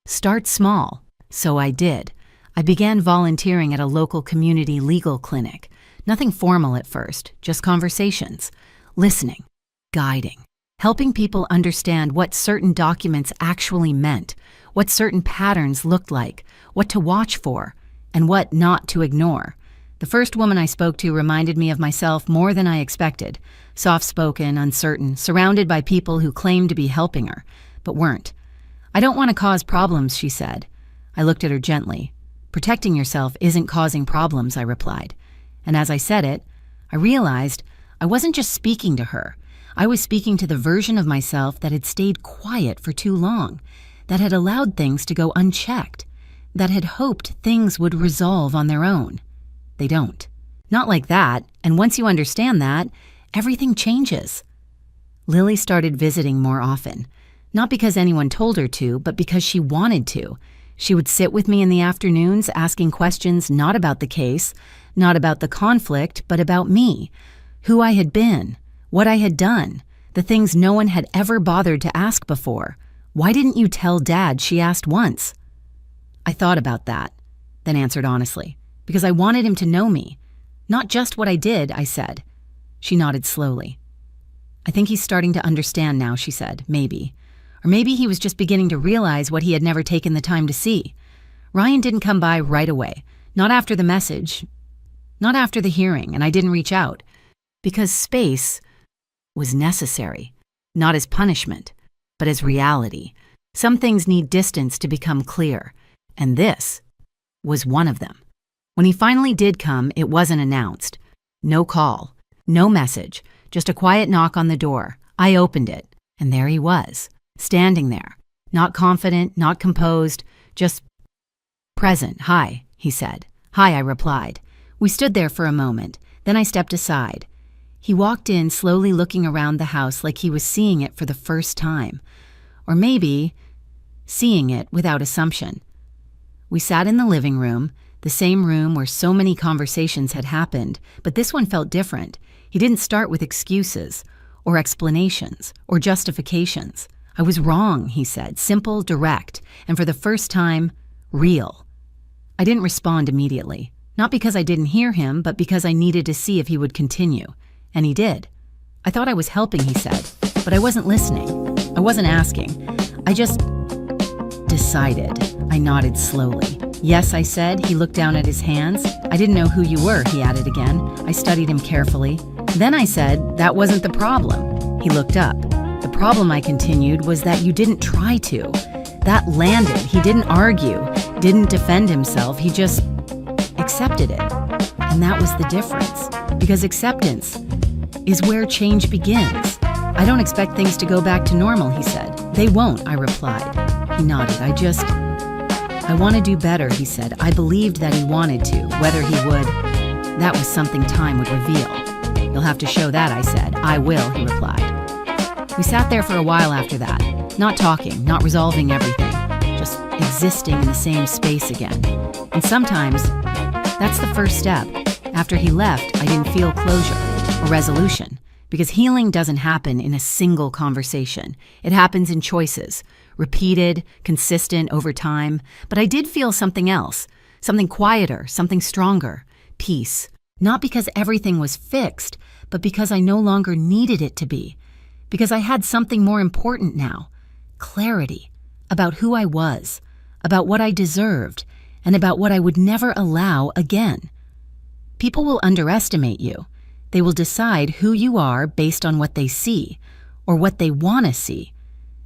start small. So I did. I began volunteering at a local community legal clinic. Nothing formal at first, just conversations, listening, guiding, helping people understand what certain documents actually meant, what certain patterns looked like, what to watch for, and what not to ignore. The first woman I spoke to reminded me of myself more than I expected, soft-spoken, uncertain, surrounded by people who claimed to be helping her, but weren't. I don't want to cause problems, she said. I looked at her gently. Protecting yourself isn't causing problems, I replied. And as I said it, I realized I wasn't just speaking to her. I was speaking to the version of myself that had stayed quiet for too long, that had allowed things to go unchecked, that had hoped things would resolve on their own. They don't. Not like that, and once you understand that, everything changes. Lily started visiting more often, not because anyone told her to, but because she wanted to. She would sit with me in the afternoons asking questions not about the case, not about the conflict, but about me, who I had been, what I had done, the things no one had ever bothered to ask before. Why didn't you tell Dad, she asked once. I thought about that, then answered honestly, because I wanted him to know me. Not just what I did, I said. She nodded slowly. I think he's starting to understand now, she said, maybe. Or maybe he was just beginning to realize what he had never taken the time to see. Ryan didn't come by right away, not after the message, not after the hearing, and I didn't reach out. Because space was necessary, not as punishment, but as reality. Some things need distance to become clear, and this was one of them. When he finally did come, it wasn't announced. No call, no message, just a quiet knock on the door. I opened it, and there he was, standing there, not confident, not composed, just present. Hi, he said. Hi, I replied. We stood there for a moment, then I stepped aside. He walked in, slowly looking around the house like he was seeing it for the first time, or maybe seeing it without assumption. We sat in the living room, the same room where so many conversations had happened, but this one felt different. He didn't start with excuses, or explanations, or justifications. I was wrong, he said, simple, direct, and for the first time, real. I didn't respond immediately, not because I didn't hear him, but because I needed to see if he would continue. And he did. I thought I was helping, he said, but I wasn't listening. I wasn't asking. I just decided. I nodded slowly. Yes, I said. He looked down at his hands. I didn't know who you were, he added again. I studied him carefully. Then I said, that wasn't the problem. He looked up. The problem, I continued, was that you didn't try to. That landed. He didn't argue, didn't defend himself. He just accepted it. And that was the difference. Because acceptance is where change begins. I don't expect things to go back to normal, he said. They won't, I replied. He nodded. I want to do better, he said. I believed that he wanted to. Whether he would, that was something time would reveal. You'll have to show that, I said. I will, he replied. We sat there for a while after that, not talking, not resolving everything, just existing in the same space again. And sometimes, that's the first step. After he left, I didn't feel closure or resolution, because healing doesn't happen in a single conversation. It happens in choices, repeated, consistent over time. But I did feel something else, something quieter, something stronger, peace. Not because everything was fixed, but because I no longer needed it to be. Because I had something more important now, clarity about who I was, about what I deserved, and about what I would never allow again. People will underestimate you. They will decide who you are based on what they see, or what they want to see.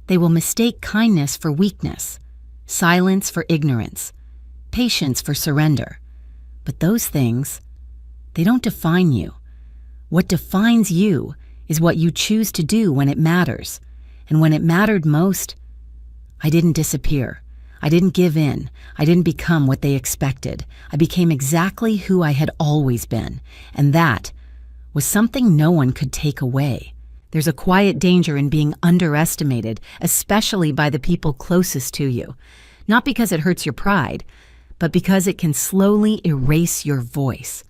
They will mistake kindness for weakness, silence for ignorance, patience for surrender. But those things, they don't define you. What defines you is what you choose to do when it matters. And when it mattered most, I didn't disappear. I didn't give in. I didn't become what they expected. I became exactly who I had always been. And that was something no one could take away. There's a quiet danger in being underestimated, especially by the people closest to you. Not because it hurts your pride, but because it can slowly erase your voice.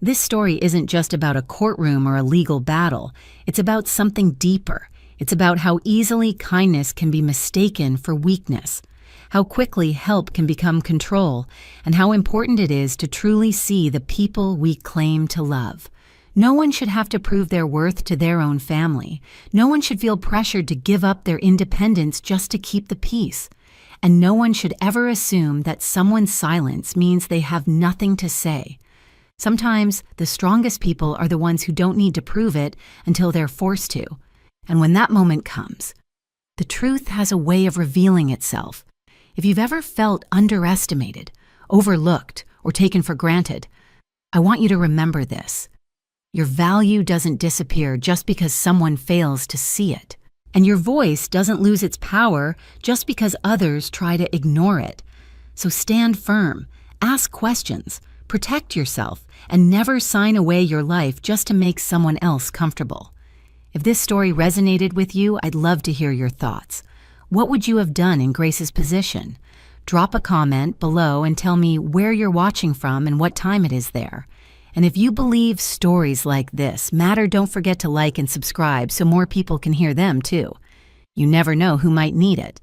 This story isn't just about a courtroom or a legal battle. It's about something deeper. It's about how easily kindness can be mistaken for weakness, how quickly help can become control, and how important it is to truly see the people we claim to love. No one should have to prove their worth to their own family. No one should feel pressured to give up their independence just to keep the peace. And no one should ever assume that someone's silence means they have nothing to say. Sometimes the strongest people are the ones who don't need to prove it until they're forced to. And when that moment comes, the truth has a way of revealing itself. If you've ever felt underestimated, overlooked, or taken for granted, I want you to remember this. Your value doesn't disappear just because someone fails to see it. And your voice doesn't lose its power just because others try to ignore it. So stand firm, ask questions, protect yourself, and never sign away your life just to make someone else comfortable. If this story resonated with you, I'd love to hear your thoughts. What would you have done in Grace's position? Drop a comment below and tell me where you're watching from and what time it is there. And if you believe stories like this matter, don't forget to like and subscribe so more people can hear them too. You never know who might need it.